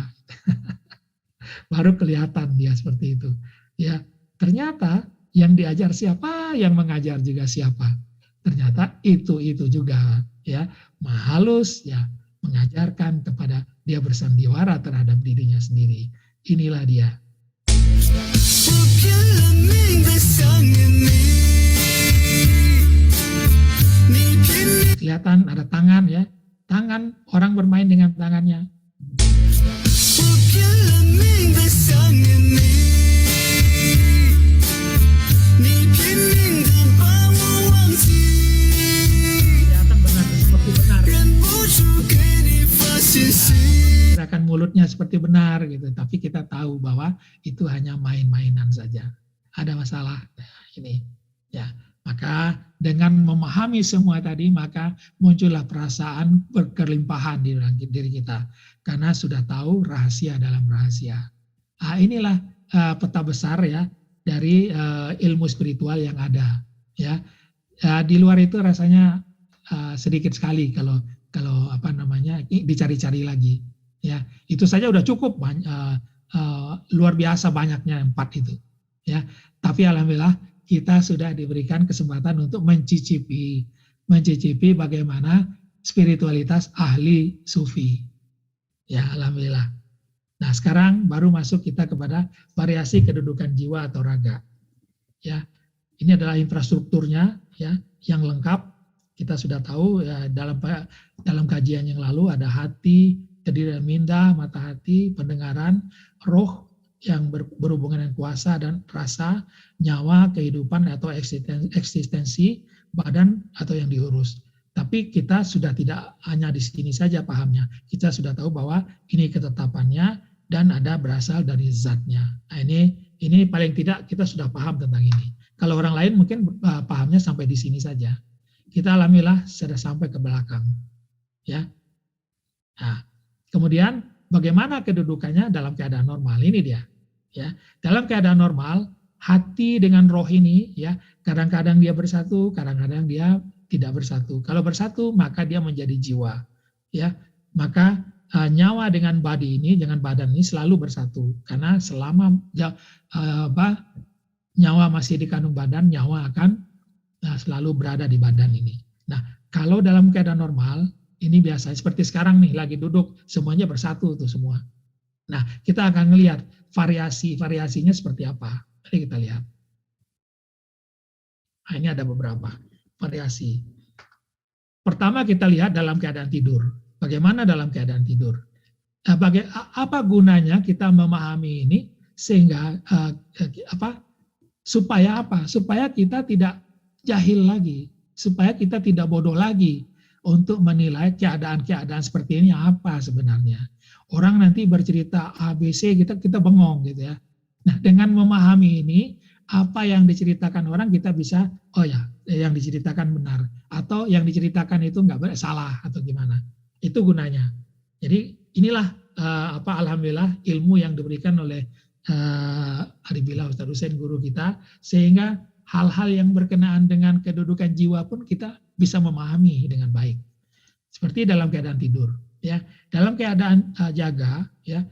Baru kelihatan dia seperti itu. Ya, ternyata yang diajar siapa, yang mengajar juga siapa. Ternyata itu juga, ya, Mahalus ya mengajarkan kepada dia bersandiwara terhadap dirinya sendiri. Inilah dia. Kelihatan ada tangan, ya, tangan, orang bermain dengan tangannya. Kelihatan benar, seperti benar. Gerakan mulutnya seperti benar gitu, tapi kita tahu bahwa itu hanya main-mainan saja. Ada masalah. Nah, ini, ya. Maka dengan memahami semua tadi, maka muncullah perasaan berkelimpahan di diri kita. Karena sudah tahu rahasia dalam rahasia. Nah, inilah peta besar, ya, dari ilmu spiritual yang ada. Ya, di luar itu rasanya sedikit sekali kalau apa namanya dicari-cari lagi. Ya, itu saja udah cukup, luar biasa banyaknya 4 itu. Ya, tapi alhamdulillah kita sudah diberikan kesempatan untuk mencicipi bagaimana spiritualitas ahli sufi. Ya, alhamdulillah. Nah, sekarang baru masuk kita kepada variasi kedudukan jiwa atau raga. Ya, ini adalah infrastrukturnya, ya, yang lengkap. Kita sudah tahu, ya, dalam kajian yang lalu ada hati, terdiri dari minda, mata hati, pendengaran, roh yang berhubungan dengan kuasa dan rasa, nyawa, kehidupan atau eksistensi, badan atau yang diurus. Tapi kita sudah tidak hanya di sini saja pahamnya. Kita sudah tahu bahwa ini ketetapannya dan ada berasal dari zatnya. Nah, ini paling tidak kita sudah paham tentang ini. Kalau orang lain mungkin pahamnya sampai di sini saja. Kita alhamdulillah sudah sampai ke belakang. Ya. Nah, kemudian bagaimana kedudukannya dalam keadaan normal? Ini dia. Ya, dalam keadaan normal, hati dengan roh ini, ya, kadang-kadang dia bersatu, kadang-kadang dia tidak bersatu. Kalau bersatu, maka dia menjadi jiwa. Ya, maka nyawa dengan body ini, dengan badan ini selalu bersatu. Karena selama nyawa masih di kandung badan, nyawa akan selalu berada di badan ini. Nah, kalau dalam keadaan normal, ini biasa seperti sekarang nih, lagi duduk, semuanya bersatu tuh semua. Nah, kita akan melihat variasinya seperti apa. Mari kita lihat. Nah, ini ada beberapa variasi. Pertama kita lihat dalam keadaan tidur. Bagaimana dalam keadaan tidur? Nah, apa gunanya kita memahami ini sehingga supaya apa? Supaya kita tidak jahil lagi, supaya kita tidak bodoh lagi untuk menilai keadaan-keadaan seperti ini apa sebenarnya. Orang nanti bercerita ABC, kita bengong gitu ya. Nah, dengan memahami ini, apa yang diceritakan orang kita bisa, oh ya, yang diceritakan benar, atau yang diceritakan itu nggak salah atau gimana. Itu gunanya. Jadi inilah alhamdulillah ilmu yang diberikan oleh Aribillah Ustaz Husain guru kita, sehingga hal-hal yang berkenaan dengan kedudukan jiwa pun kita bisa memahami dengan baik. Seperti dalam keadaan tidur. Ya, dalam keadaan jaga, ya,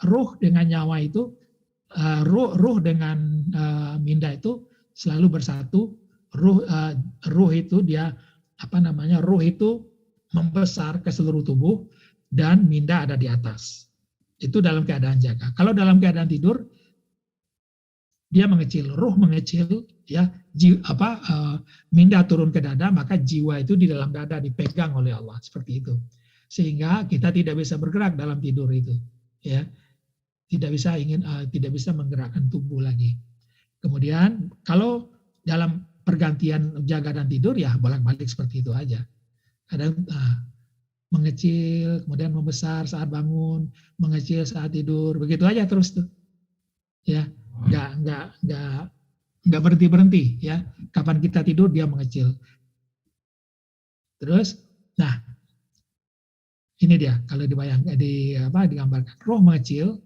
ruh dengan nyawa itu, ruh dengan minda itu selalu bersatu. Ruh itu dia ruh itu membesar ke seluruh tubuh dan minda ada di atas. Itu dalam keadaan jaga. Kalau dalam keadaan tidur, dia mengecil, ruh mengecil, ya, minda turun ke dada, maka jiwa itu di dalam dada dipegang oleh Allah seperti itu, sehingga kita tidak bisa bergerak dalam tidur itu, ya, tidak bisa menggerakkan tubuh lagi. Kemudian kalau dalam pergantian jaga dan tidur, ya bolak-balik seperti itu aja. Kadang mengecil, kemudian membesar saat bangun, mengecil saat tidur, begitu aja terus tuh, ya. nggak berhenti ya. Kapan kita tidur dia mengecil. Terus, nah ini dia kalau dibayangkan digambarkan roh mengecil,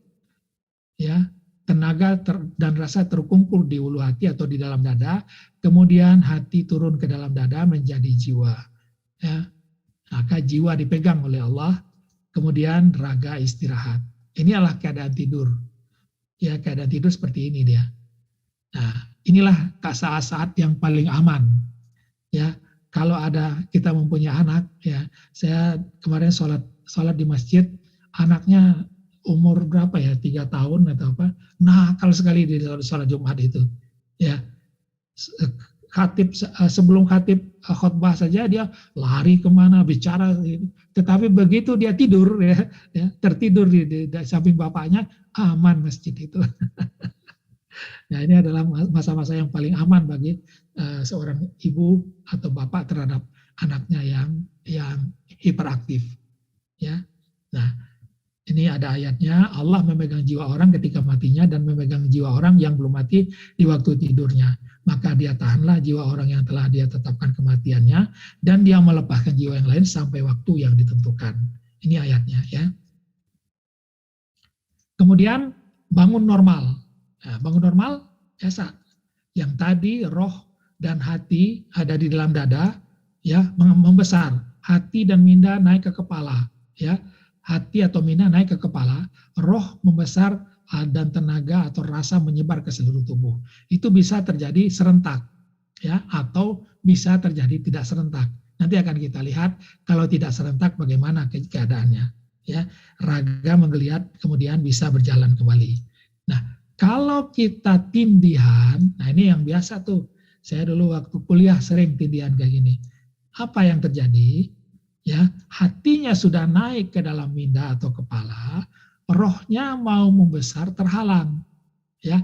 ya tenaga dan rasa terkumpul di ulu hati atau di dalam dada, kemudian hati turun ke dalam dada menjadi jiwa. Ya, maka jiwa dipegang oleh Allah, kemudian raga istirahat. Ini adalah keadaan tidur. Ya, keadaan tidur seperti ini dia. Nah, inilah saat-saat yang paling aman. Ya, kalau kita mempunyai anak, ya, saya kemarin sholat di masjid, anaknya umur berapa ya, 3 tahun atau apa, nakal sekali di sholat Jumat itu. Ya, sebelum khatib khutbah saja dia lari kemana bicara, tetapi begitu dia tidur ya tertidur di samping bapaknya, aman masjid itu. Nah, ini adalah masa-masa yang paling aman bagi seorang ibu atau bapak terhadap anaknya yang hiperaktif. Ya, nah ini ada ayatnya, Allah memegang jiwa orang ketika matinya dan memegang jiwa orang yang belum mati di waktu tidurnya. Maka dia tahanlah jiwa orang yang telah dia tetapkan kematiannya dan dia melepaskan jiwa yang lain sampai waktu yang ditentukan. Ini ayatnya ya. Kemudian bangun normal. Nah, bangun normal biasa. Yang tadi roh dan hati ada di dalam dada ya, membesar. Hati dan minda naik ke kepala ya. Hati atau minda naik ke kepala, roh membesar dan tenaga atau rasa menyebar ke seluruh tubuh. Itu bisa terjadi serentak, ya, atau bisa terjadi tidak serentak. Nanti akan kita lihat kalau tidak serentak bagaimana keadaannya. Ya, raga menggeliat kemudian bisa berjalan kembali. Nah, kalau kita tindihan, nah ini yang biasa tuh. Saya dulu waktu kuliah sering tindihan kayak gini. Apa yang terjadi? Ya, hatinya sudah naik ke dalam minda atau kepala, rohnya mau membesar terhalang, ya,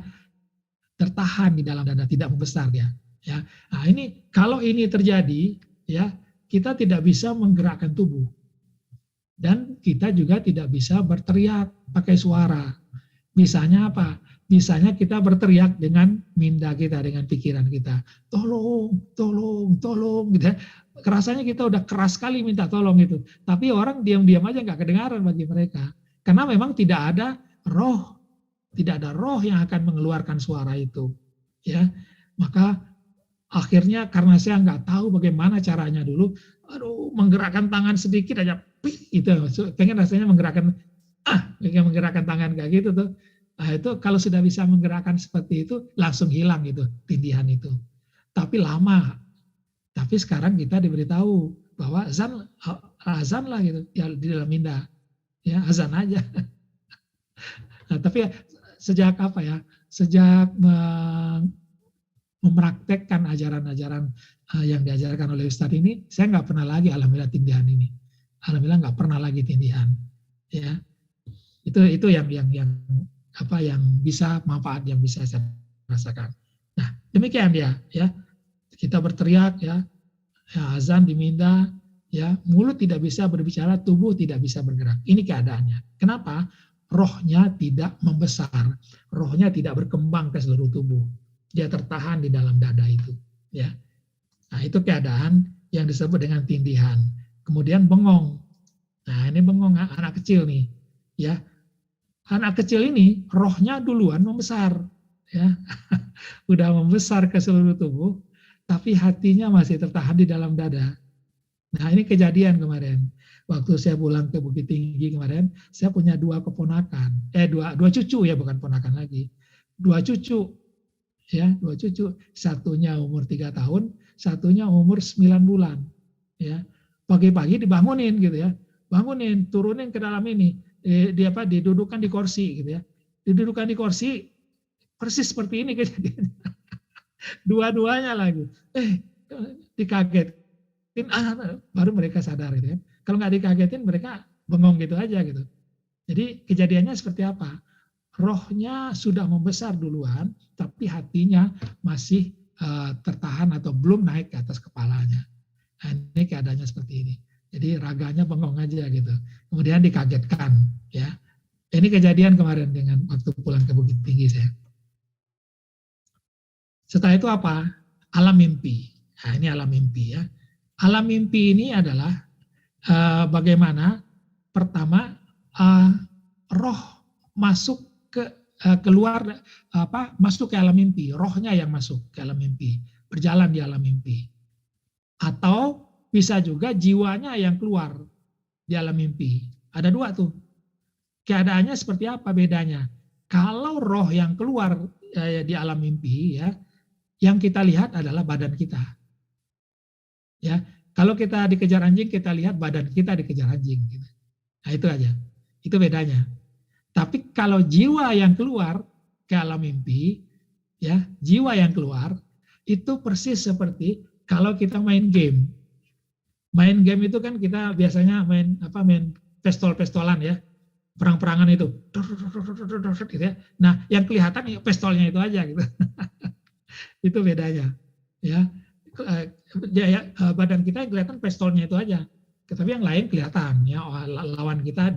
tertahan di dalam dada, tidak membesar dia. Ya, nah ini kalau ini terjadi, ya, kita tidak bisa menggerakkan tubuh dan kita juga tidak bisa berteriak pakai suara. Misalnya apa? Misalnya kita berteriak dengan minda kita, dengan pikiran kita, tolong, tolong, tolong, gitu ya. Rasanya kita udah keras sekali minta tolong itu. Tapi orang diam-diam aja nggak kedengaran bagi mereka. Karena memang tidak ada roh yang akan mengeluarkan suara itu. Ya, maka akhirnya karena saya nggak tahu bagaimana caranya dulu, menggerakkan tangan sedikit aja, itu pengen rasanya menggerakkan tangan kayak gitu tuh. Nah, itu kalau sudah bisa menggerakkan seperti itu langsung hilang itu tindihan itu. Tapi lama. Tapi sekarang kita diberitahu bahwa azan lah gitu ya, di dalam minda. Ya, azan aja. Nah, tapi sejak apa ya? Sejak mempraktekkan ajaran-ajaran yang diajarkan oleh Ustadz ini, saya nggak pernah lagi alhamdulillah tindihan ini. Alhamdulillah nggak pernah lagi tindihan. Ya, itu yang bisa manfaat yang bisa saya rasakan. Nah, demikian dia ya. Kita berteriak ya, azan di minda ya, mulut tidak bisa berbicara, tubuh tidak bisa bergerak. Ini keadaannya. Kenapa? Rohnya tidak membesar, rohnya tidak berkembang ke seluruh tubuh. Dia tertahan di dalam dada itu ya. Nah, itu keadaan yang disebut dengan tindihan. Kemudian bengong. Nah, ini bengong anak kecil nih ya. Anak kecil ini rohnya duluan membesar ya. Udah membesar ke seluruh tubuh, tapi hatinya masih tertahan di dalam dada. Nah, ini kejadian kemarin. Waktu saya pulang ke Bukit Tinggi kemarin, saya punya dua keponakan. Dua cucu ya, bukan ponakan lagi. Dua cucu. Ya, dua cucu. Satunya umur 3 tahun, satunya umur 9 bulan. Ya. Pagi-pagi dibangunin gitu ya. Bangunin, turunin ke dalam ini. Didudukan di kursi gitu ya. Didudukan di kursi persis seperti ini kejadiannya. Dua-duanya lagi. Dikagetin, baru mereka sadar gitu ya. Kalau nggak dikagetin mereka bengong gitu aja gitu. Jadi kejadiannya seperti apa? Rohnya sudah membesar duluan, tapi hatinya masih tertahan atau belum naik ke atas kepalanya. Nah, ini keadaannya seperti ini. Jadi raganya bengong aja gitu. Kemudian dikagetkan ya. Ini kejadian kemarin dengan waktu pulang ke Bukit Tinggi saya. Setelah itu apa? Alam mimpi. Nah, ini alam mimpi ya. Alam mimpi ini adalah bagaimana pertama roh masuk ke keluar masuk ke alam mimpi, rohnya yang masuk ke alam mimpi, berjalan di alam mimpi. Atau bisa juga jiwanya yang keluar di alam mimpi. Ada dua tuh. Keadaannya seperti apa bedanya? Kalau roh yang keluar di alam mimpi ya, yang kita lihat adalah badan kita. Ya, kalau kita dikejar anjing, kita lihat badan kita dikejar anjing. Gitu. Nah itu aja, itu bedanya. Tapi kalau jiwa yang keluar ke alam mimpi, ya jiwa yang keluar itu persis seperti kalau kita main game. Main game itu kan kita biasanya main pistol-pistolan ya, perang-perangan itu, gitu ya. Nah yang kelihatan ya pistolnya itu aja gitu. Itu bedanya, ya. Badan kita yang kelihatan pistolnya itu aja, tapi yang lain kelihatan ya lawan kita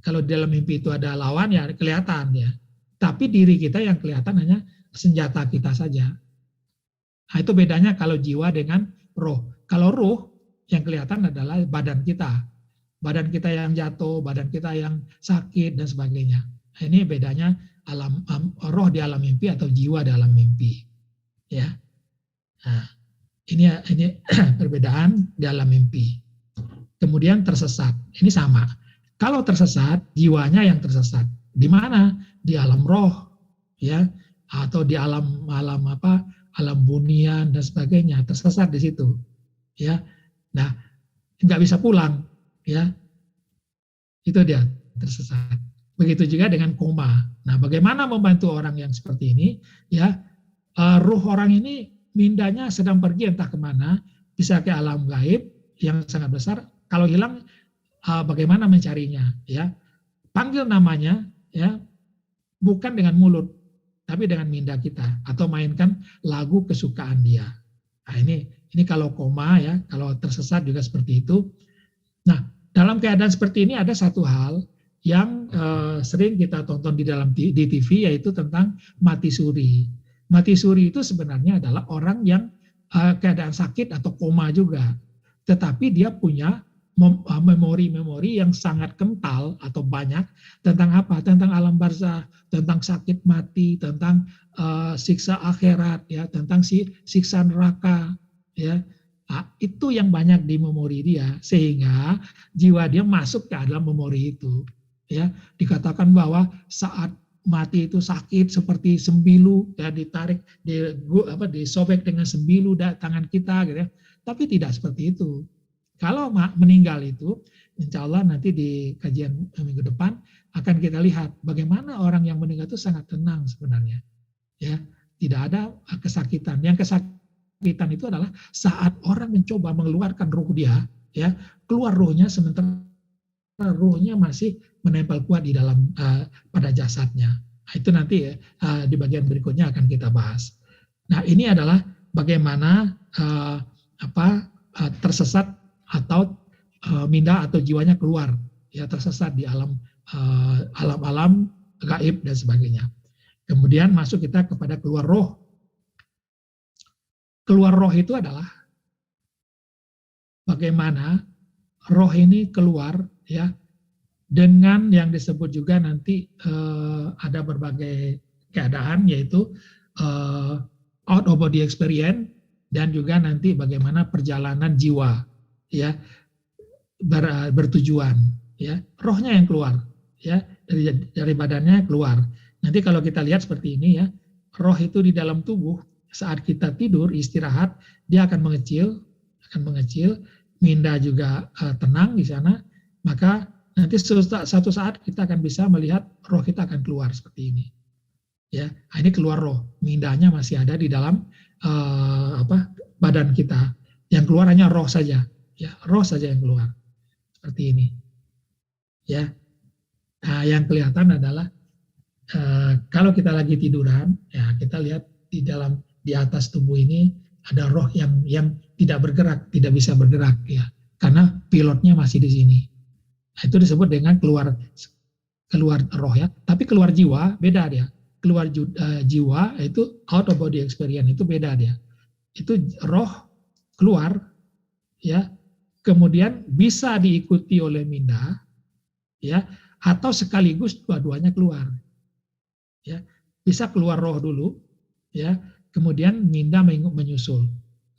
kalau di dalam mimpi itu ada lawan ya kelihatan ya, tapi diri kita yang kelihatan hanya senjata kita saja. Nah, itu bedanya kalau jiwa dengan roh. Kalau roh yang kelihatan adalah badan kita yang jatuh, badan kita yang sakit dan sebagainya. Nah, ini bedanya roh di alam mimpi atau jiwa di alam mimpi ya. Nah, ini perbedaan dalam mimpi. Kemudian tersesat, ini sama. Kalau tersesat, jiwanya yang tersesat. Di mana? Di alam roh, ya, atau di alam bunian dan sebagainya. Tersesat di situ, ya. Nah, nggak bisa pulang, ya. Itu dia tersesat. Begitu juga dengan koma. Nah, bagaimana membantu orang yang seperti ini? Ya, ruh orang ini mindanya sedang pergi entah kemana, bisa ke alam gaib yang sangat besar. Kalau hilang, bagaimana mencarinya? Ya, panggil namanya, ya, bukan dengan mulut, tapi dengan minda kita, atau mainkan lagu kesukaan dia. Nah, ini kalau koma ya, kalau tersesat juga seperti itu. Nah, dalam keadaan seperti ini ada satu hal yang sering kita tonton di TV, yaitu tentang mati suri. Mati suri itu sebenarnya adalah orang yang keadaan sakit atau koma juga, tetapi dia punya memori-memori yang sangat kental atau banyak tentang apa? Tentang alam barzah, tentang sakit mati, tentang siksa akhirat, ya, tentang siksa neraka, ya. Nah, itu yang banyak di memori dia, sehingga jiwa dia masuk ke dalam memori itu, ya. Dikatakan bahwa saat mati itu sakit seperti sembilu, ya, ditarik, disobek dengan sembilu tangan kita, gitu ya. Tapi tidak seperti itu. Kalau meninggal itu, insya Allah nanti di kajian minggu depan akan kita lihat bagaimana orang yang meninggal itu sangat tenang sebenarnya, ya, tidak ada kesakitan. Yang kesakitan itu adalah saat orang mencoba mengeluarkan ruh dia, ya, keluar ruhnya sementara ruhnya masih menempel kuat di dalam pada jasadnya. Nah, itu nanti di bagian berikutnya akan kita bahas. Nah, ini adalah bagaimana tersesat atau minda atau jiwanya keluar, ya, tersesat di alam gaib dan sebagainya. Kemudian masuk kita kepada keluar roh. Keluar roh itu adalah bagaimana roh ini keluar, ya, dengan yang disebut juga nanti ada berbagai keadaan, yaitu out of body experience, dan juga nanti bagaimana perjalanan jiwa, ya, bertujuan, ya, rohnya yang keluar, ya, dari badannya keluar. Nanti kalau kita lihat seperti ini, ya, roh itu di dalam tubuh saat kita tidur istirahat dia akan mengecil, minda juga tenang di sana, maka nanti satu saat kita akan bisa melihat roh kita akan keluar seperti ini, ya. Nah, ini keluar roh, mindanya masih ada di dalam badan kita, yang keluar hanya roh saja, ya, roh saja yang keluar seperti ini, ya. Nah, yang kelihatan adalah kalau kita lagi tiduran, ya, kita lihat di atas tubuh ini ada roh yang tidak bergerak, tidak bisa bergerak, ya, karena pilotnya masih di sini. Nah, itu disebut dengan keluar roh, ya. Tapi keluar jiwa beda dia. keluar jiwa itu out of body experience, itu beda dia. Itu roh keluar, ya, kemudian bisa diikuti oleh minda, ya, atau sekaligus dua-duanya keluar, ya, bisa keluar roh dulu, ya, kemudian minda menyusul,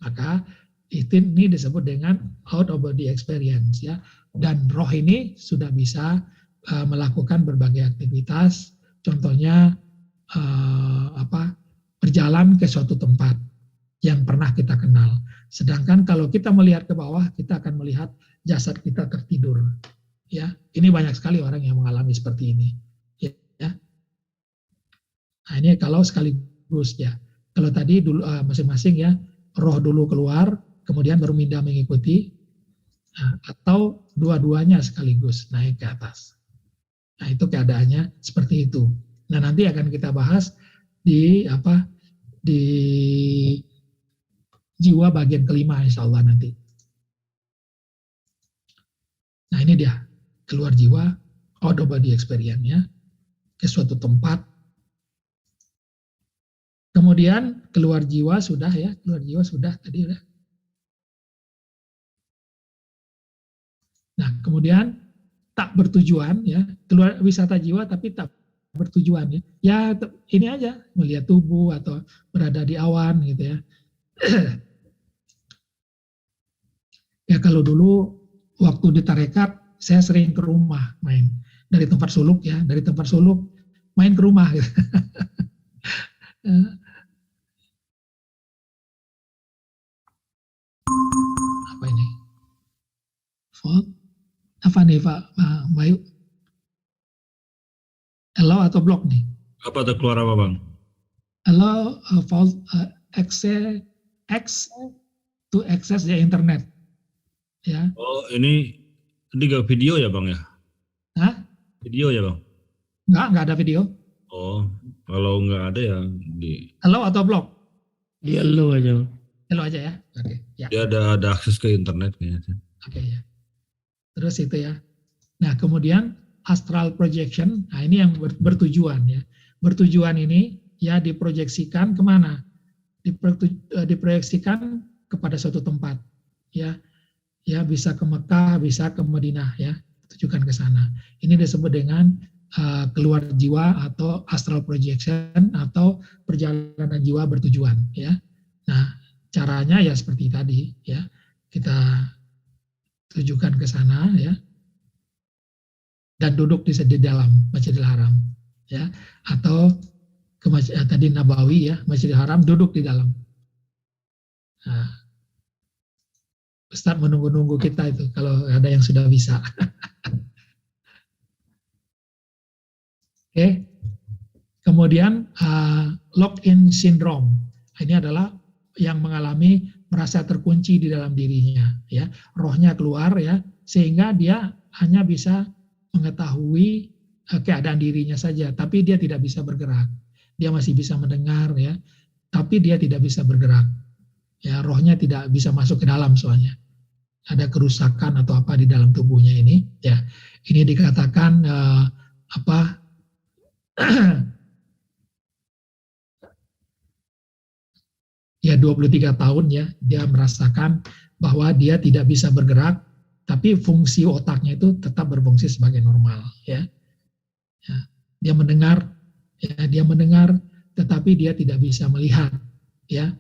maka ini disebut dengan out of body experience, ya, dan roh ini sudah bisa melakukan berbagai aktivitas, contohnya berjalan ke suatu tempat yang pernah kita kenal. Sedangkan kalau kita melihat ke bawah, kita akan melihat jasad kita tertidur. Ya, ini banyak sekali orang yang mengalami seperti ini. Ya. Nah, ini kalau sekaligus ya. Kalau tadi dulu masing-masing ya, roh dulu keluar, kemudian baru minda mengikuti, atau dua-duanya sekaligus naik ke atas. Nah, itu keadaannya seperti itu. Nah, nanti akan kita bahas di jiwa bagian kelima, insya Allah nanti. Nah, ini dia keluar jiwa, out of body experience-nya ke suatu tempat. Kemudian keluar jiwa sudah ya, keluar jiwa sudah tadi udah. Nah, kemudian tak bertujuan ya, keluar wisata jiwa tapi tak bertujuan ya. Ya ini aja, melihat tubuh atau berada di awan gitu ya. Ya kalau dulu waktu di tarekat saya sering ke rumah main dari tempat suluk ya, dari tempat suluk main ke rumah gitu. Apa ini? Fault? Apa nih Pak Bayu? Allow atau block nih? Apa tuh keluar apa Bang? Allow fault access to access the internet. Ya. Oh ini gak video ya Bang ya? Hah? Video ya Bang? Nggak ada video. Oh, kalau nggak ada ya di... Allow atau block? Di allow aja. Allow aja ya. Oke. Ya. Dia ada akses ke internet kayaknya. Oke ya. Terus itu ya. Nah kemudian astral projection, nah ini yang bertujuan ya. Bertujuan ini ya diproyeksikan kemana? Diproyeksikan kepada suatu tempat. Ya, ya bisa ke Mekah, bisa ke Madinah ya. Tujukan ke sana. Ini disebut dengan keluar jiwa atau astral projection atau perjalanan jiwa bertujuan ya. Nah caranya ya seperti tadi ya. Kita tujukan ke sana ya, dan duduk di dalam Masjidil Haram ya, atau ke tadi Nabawi ya, Masjidil Haram, duduk di dalam. Nah, Ustadz menunggu-nunggu kita itu kalau ada yang sudah bisa. Oke. Kemudian lock-in syndrome, ini adalah yang mengalami merasa terkunci di dalam dirinya ya, rohnya keluar ya, sehingga dia hanya bisa mengetahui keadaan dirinya saja, tapi dia tidak bisa bergerak. Dia masih bisa mendengar ya, tapi dia tidak bisa bergerak ya, rohnya tidak bisa masuk ke dalam, soalnya ada kerusakan atau apa di dalam tubuhnya ini ya. Ini dikatakan ya 23 tahun ya, dia merasakan bahwa dia tidak bisa bergerak, tapi fungsi otaknya itu tetap berfungsi sebagai normal ya. Ya, dia mendengar, tetapi dia tidak bisa melihat ya.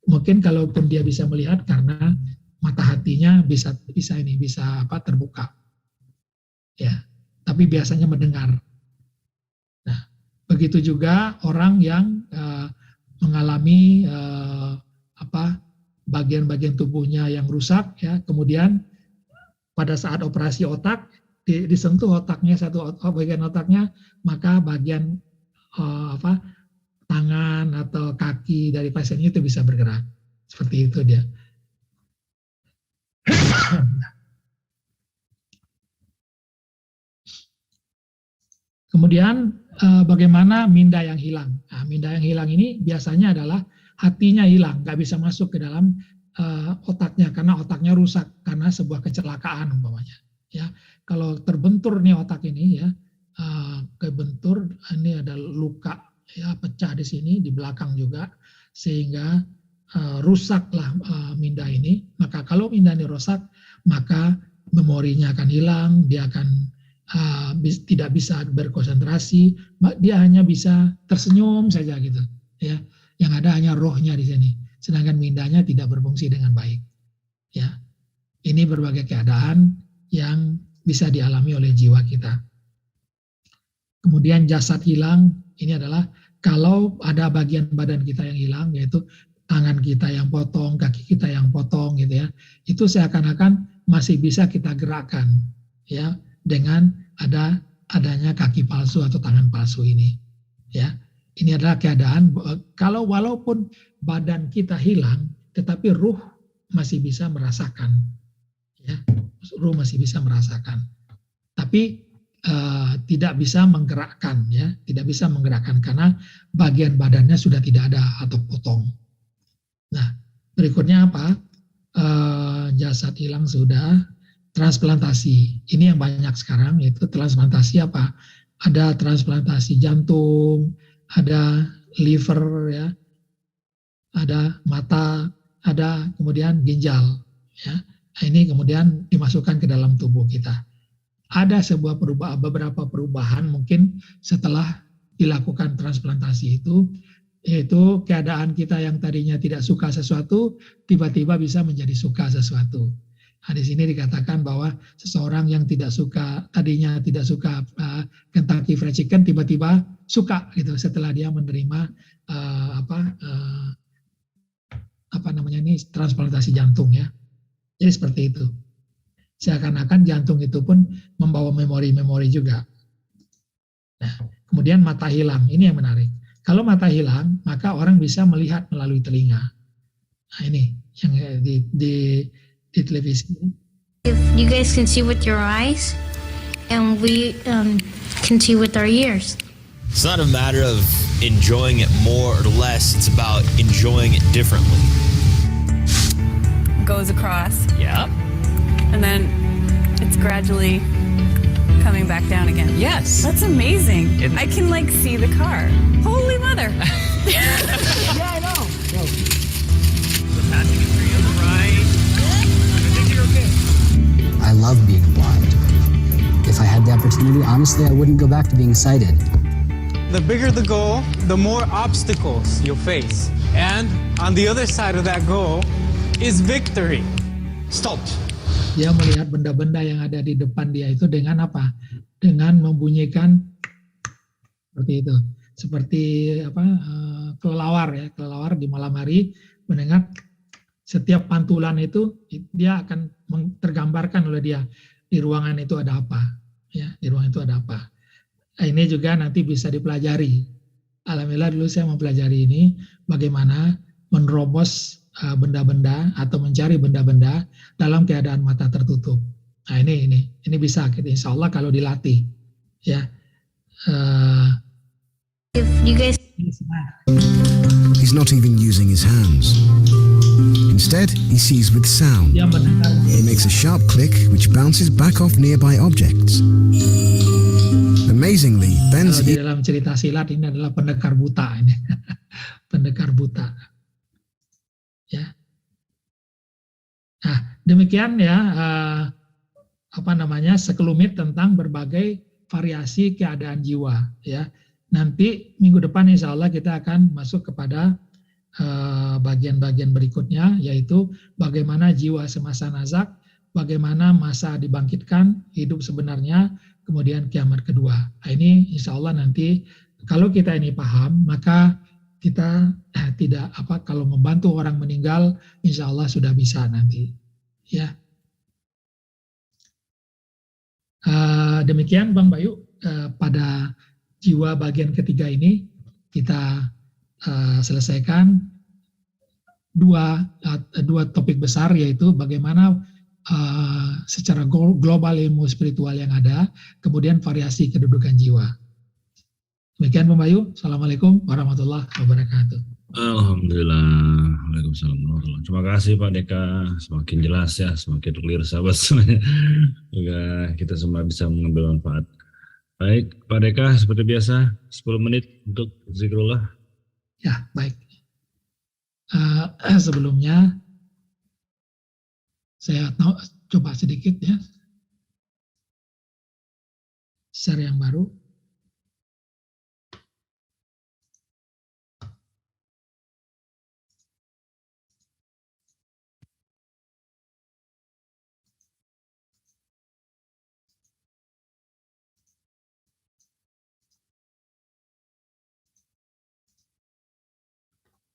Mungkin kalaupun dia bisa melihat karena mata hatinya bisa terbuka ya, tapi biasanya mendengar. Nah, begitu juga orang yang mengalami bagian-bagian tubuhnya yang rusak ya, kemudian pada saat operasi otak disentuh otaknya, satu bagian otaknya, maka bagian tangan atau kaki dari pasien itu bisa bergerak, seperti itu dia. Kemudian bagaimana minda yang hilang? Nah, minda yang hilang ini biasanya adalah hatinya hilang, nggak bisa masuk ke dalam otaknya karena otaknya rusak karena sebuah kecelakaan umpamanya. Ya, kalau terbentur nih otak ini ya, kebentur, ini ada luka ya pecah di sini, di belakang juga, sehingga rusaklah minda ini. Maka kalau minda ini rusak, maka memorinya akan hilang, dia akan tidak bisa berkonsentrasi, dia hanya bisa tersenyum saja gitu, ya. Yang ada hanya rohnya di sini, sedangkan mindanya tidak berfungsi dengan baik, ya. Ini berbagai keadaan yang bisa dialami oleh jiwa kita. Kemudian jasad hilang, ini adalah kalau ada bagian badan kita yang hilang, yaitu tangan kita yang potong, kaki kita yang potong gitu ya, itu seakan-akan masih bisa kita gerakkan ya dengan adanya kaki palsu atau tangan palsu ini ya. Ini adalah keadaan kalau walaupun badan kita hilang tetapi ruh masih bisa merasakan ya, ruh masih bisa merasakan, tapi tidak bisa menggerakkan ya, tidak bisa menggerakkan karena bagian badannya sudah tidak ada atau potong. Nah, berikutnya apa? Jasad hilang sudah, transplantasi. Ini yang banyak sekarang, yaitu transplantasi apa? Ada transplantasi jantung, ada liver, ya, ada mata, ada kemudian ginjal. Ya. Nah, ini kemudian dimasukkan ke dalam tubuh kita. Ada beberapa perubahan mungkin setelah dilakukan transplantasi itu, yaitu keadaan kita yang tadinya tidak suka sesuatu, tiba-tiba bisa menjadi suka sesuatu. Nah, di sini dikatakan bahwa seseorang yang tadinya tidak suka Kentucky Fried Chicken, tiba-tiba suka gitu setelah dia menerima transplantasi jantung ya. Jadi seperti itu. Seakan-akan jantung itu pun membawa memori-memori juga. Nah, kemudian mata hilang, ini yang menarik. Kalau mata hilang, maka orang bisa melihat melalui telinga. Nah, ini yang di televisi. If you guys can see with your eyes, and we can see with our ears. It's not a matter of enjoying it more or less. It's about enjoying it differently. Goes across. Yeah. And then it's gradually coming back down again. Yes. That's amazing. I can like see the car. Holy mother. Yeah, I know. The passing it for you on the right. I think you're okay. I love being blind. If I had the opportunity, honestly, I wouldn't go back to being sighted. The bigger the goal, the more obstacles you'll face. And on the other side of that goal is victory. Stop. Dia melihat benda-benda yang ada di depan dia itu dengan apa? Dengan membunyikan seperti itu. Seperti kelelawar ya, kelelawar di malam hari mendengar setiap pantulan itu dia akan tergambarkan oleh dia di ruangan itu ada apa, ya, di ruangan itu ada apa. Ini juga nanti bisa dipelajari. Alhamdulillah dulu saya mempelajari ini bagaimana menerobos benda-benda atau mencari benda-benda dalam keadaan mata tertutup. Nah ini bisa kita insya Allah kalau dilatih ya. If you guys He's not even using his hands. Instead, he sees with sound. Dia mendengar. He makes a sharp click which bounces back off nearby objects. Amazingly, Ben's Di dalam cerita silat ini adalah pendekar buta ini. Pendekar buta. Ya. Nah, demikian ya sekelumit tentang berbagai variasi keadaan jiwa ya. Nanti minggu depan insya Allah kita akan masuk kepada bagian-bagian berikutnya, yaitu bagaimana jiwa semasa nazak, bagaimana masa dibangkitkan, hidup sebenarnya, kemudian kiamat kedua. Nah, ini insya Allah nanti kalau kita ini paham, maka kita kalau membantu orang meninggal, insya Allah sudah bisa nanti. Ya. Demikian Bang Bayu, pada jiwa bagian ketiga ini kita selesaikan dua topik besar, yaitu bagaimana secara global ilmu spiritual yang ada, kemudian variasi kedudukan jiwa. Demikian Bang Bayu. Assalamualaikum warahmatullahi wabarakatuh. Alhamdulillah. Waalaikumsalam warahmatullahi wabarakatuh. Terima kasih Pak Deka. Semakin jelas ya, semakin clear sahabat semuanya. Semoga kita semua bisa mengambil manfaat. Baik, Pak Deka, seperti biasa, 10 menit untuk zikrullah. Ya, baik. Sebelumnya saya coba sedikit ya, share yang baru.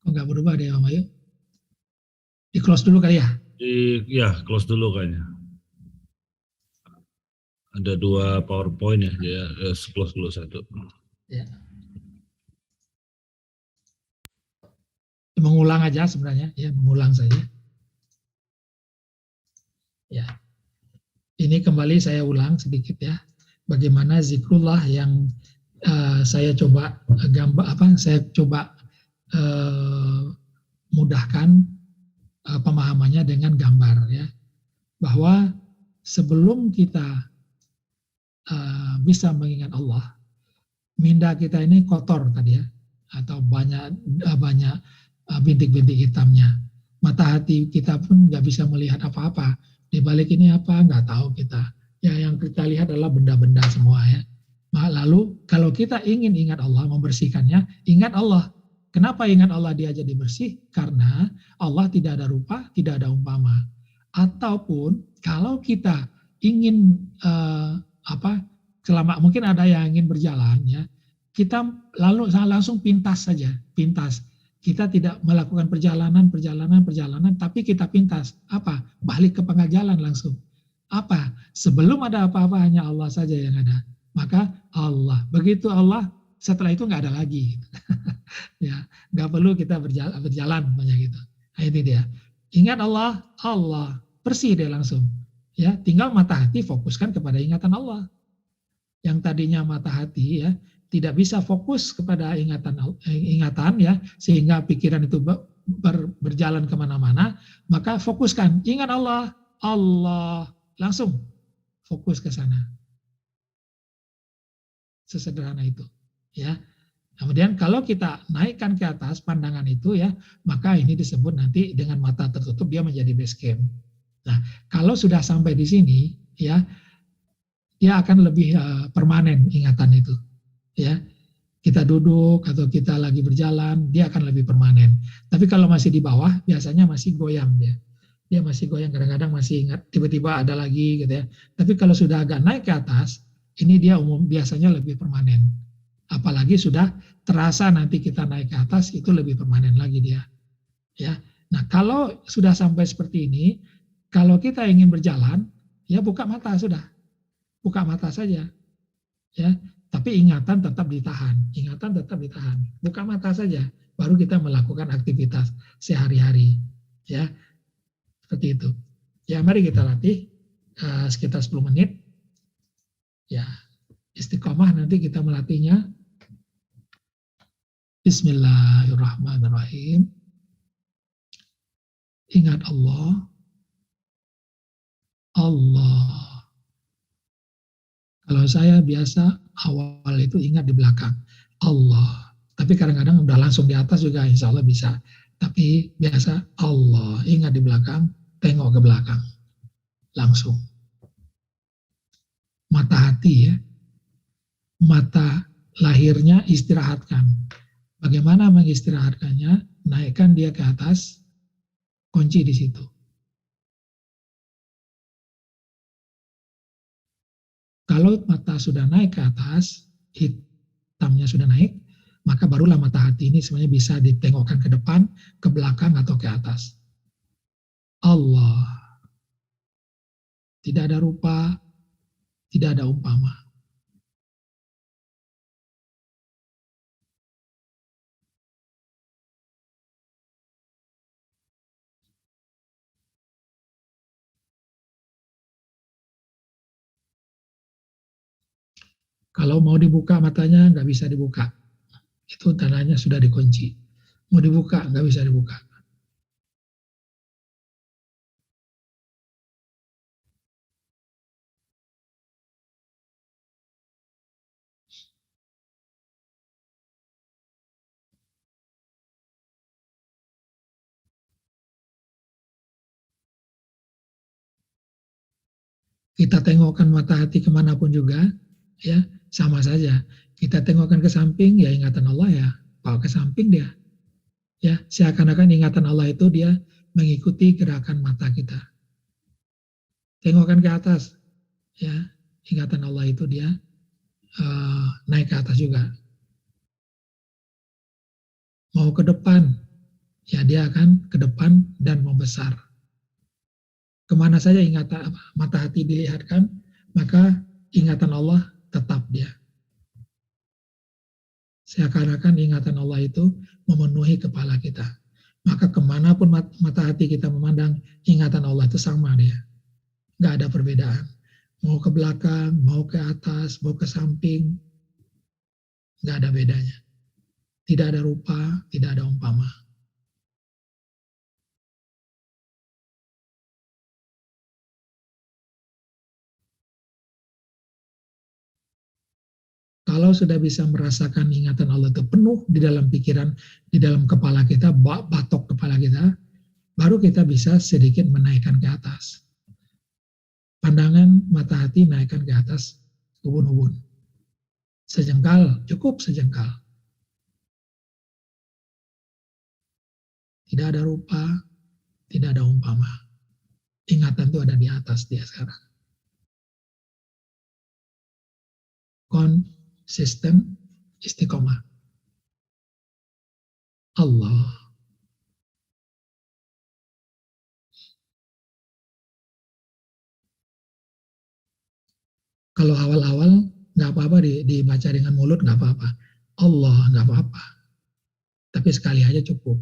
Kok nggak berubah deh Om Ayu? Di close dulu kali ya. Ya, close dulu kayaknya. Ada 2 PowerPoint ya, dia close dulu satu. Ya. Mengulang aja sebenarnya, ya mengulang saja. Ya, ini kembali saya ulang sedikit ya, bagaimana zikrullah yang saya coba saya coba mudahkan pemahamannya dengan gambar ya, bahwa sebelum kita bisa mengingat Allah, minda kita ini kotor tadi ya, atau banyak bintik-bintik hitamnya. Mata hati kita pun nggak bisa melihat apa-apa. Di balik ini apa, nggak tahu kita. Ya, yang kita lihat adalah benda-benda semua ya. Lalu kalau kita ingin ingat Allah, membersihkannya, ingat Allah. Kenapa ingat Allah dia jadi bersih? Karena Allah tidak ada rupa, tidak ada umpama. Ataupun kalau kita ingin selama mungkin ada yang ingin berjalan ya, kita lalu langsung pintas saja, pintas. Kita tidak melakukan perjalanan, tapi kita pintas. Apa? Balik ke tengah jalan langsung. Apa? Sebelum ada apa-apa hanya Allah saja yang ada. Maka Allah. Begitu Allah, setelah itu nggak ada lagi. Ya, nggak perlu kita berjalan banyak gitu. Nah, ini dia. Ingat Allah, Allah bersih dia langsung. Ya, tinggal mata hati fokuskan kepada ingatan Allah. Yang tadinya mata hati ya tidak bisa fokus kepada ingatan ya, sehingga pikiran itu berjalan kemana-mana, maka fokuskan, ingat Allah, Allah, langsung fokus ke sana. Sesederhana itu ya. Kemudian kalau kita naikkan ke atas pandangan itu ya, maka ini disebut nanti dengan mata tertutup dia menjadi base camp. Nah, kalau sudah sampai di sini ya, dia akan lebih permanen ingatan itu. Ya, kita duduk atau kita lagi berjalan, dia akan lebih permanen. Tapi kalau masih di bawah, biasanya masih goyang dia. Dia masih goyang, kadang-kadang masih ingat, tiba-tiba ada lagi gitu ya. Tapi kalau sudah agak naik ke atas, ini dia biasanya lebih permanen. Apalagi sudah terasa nanti kita naik ke atas, itu lebih permanen lagi dia. Ya. Nah, kalau sudah sampai seperti ini, kalau kita ingin berjalan, ya buka mata sudah. Buka mata saja. Ya. Tapi ingatan tetap ditahan, buka mata saja, baru kita melakukan aktivitas sehari-hari, ya seperti itu. Ya mari kita latih sekitar 10 menit, ya istiqomah nanti kita melatihnya. Bismillahirrahmanirrahim. Ingat Allah, Allah. Kalau saya biasa awal itu ingat di belakang Allah, tapi kadang-kadang udah langsung di atas juga insya Allah bisa. Tapi biasa Allah, ingat di belakang, tengok ke belakang langsung. Mata hati ya, mata lahirnya istirahatkan. Bagaimana mengistirahatkannya? Naikkan dia ke atas, kunci di situ. Kalau mata sudah naik ke atas, hitamnya sudah naik, maka barulah mata hati ini sebenarnya bisa ditengokkan ke depan, ke belakang, atau ke atas. Allah. Tidak ada rupa, tidak ada umpama. Kalau mau dibuka matanya, nggak bisa dibuka. Itu tandanya sudah dikunci. Mau dibuka, nggak bisa dibuka. Kita tengokkan mata hati kemanapun juga, ya sama saja. Kita tengokkan ke samping, ya ingatan Allah ya bawa ke samping dia. Ya, seakan-akan ingatan Allah itu dia mengikuti gerakan mata kita. Tengokkan ke atas, ya ingatan Allah itu dia naik ke atas juga. Mau ke depan, ya dia akan ke depan dan membesar. Kemana saja ingatan mata hati dilihatkan, maka ingatan Allah tetap dia. Seakan-akan ingatan Allah itu memenuhi kepala kita. Maka kemanapun mata hati kita memandang, ingatan Allah itu sama dia. Nggak ada perbedaan. Mau ke belakang, mau ke atas, mau ke samping, nggak ada bedanya. Tidak ada rupa, tidak ada umpama. Kalau sudah bisa merasakan ingatan Allah itu penuh di dalam pikiran, di dalam kepala kita, batok kepala kita, baru kita bisa sedikit menaikkan ke atas. Pandangan mata hati naikkan ke atas ubun-ubun. Sejengkal, cukup sejengkal. Tidak ada rupa, tidak ada umpama. Ingatan itu ada di atas dia sekarang. Konsisten istiqomah. Allah. Kalau awal-awal nggak apa-apa dibaca dengan mulut, nggak apa-apa. Allah nggak apa-apa. Tapi sekali aja cukup.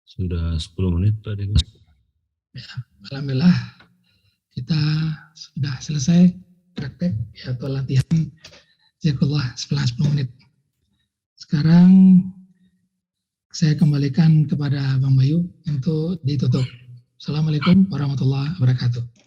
Sudah 10 menit Pak Deka. Alhamdulillah kita sudah selesai praktek atau latihan Jazakallah setelah 10 menit. Sekarang saya kembalikan kepada Bang Bayu untuk ditutup. Assalamualaikum warahmatullahi wabarakatuh.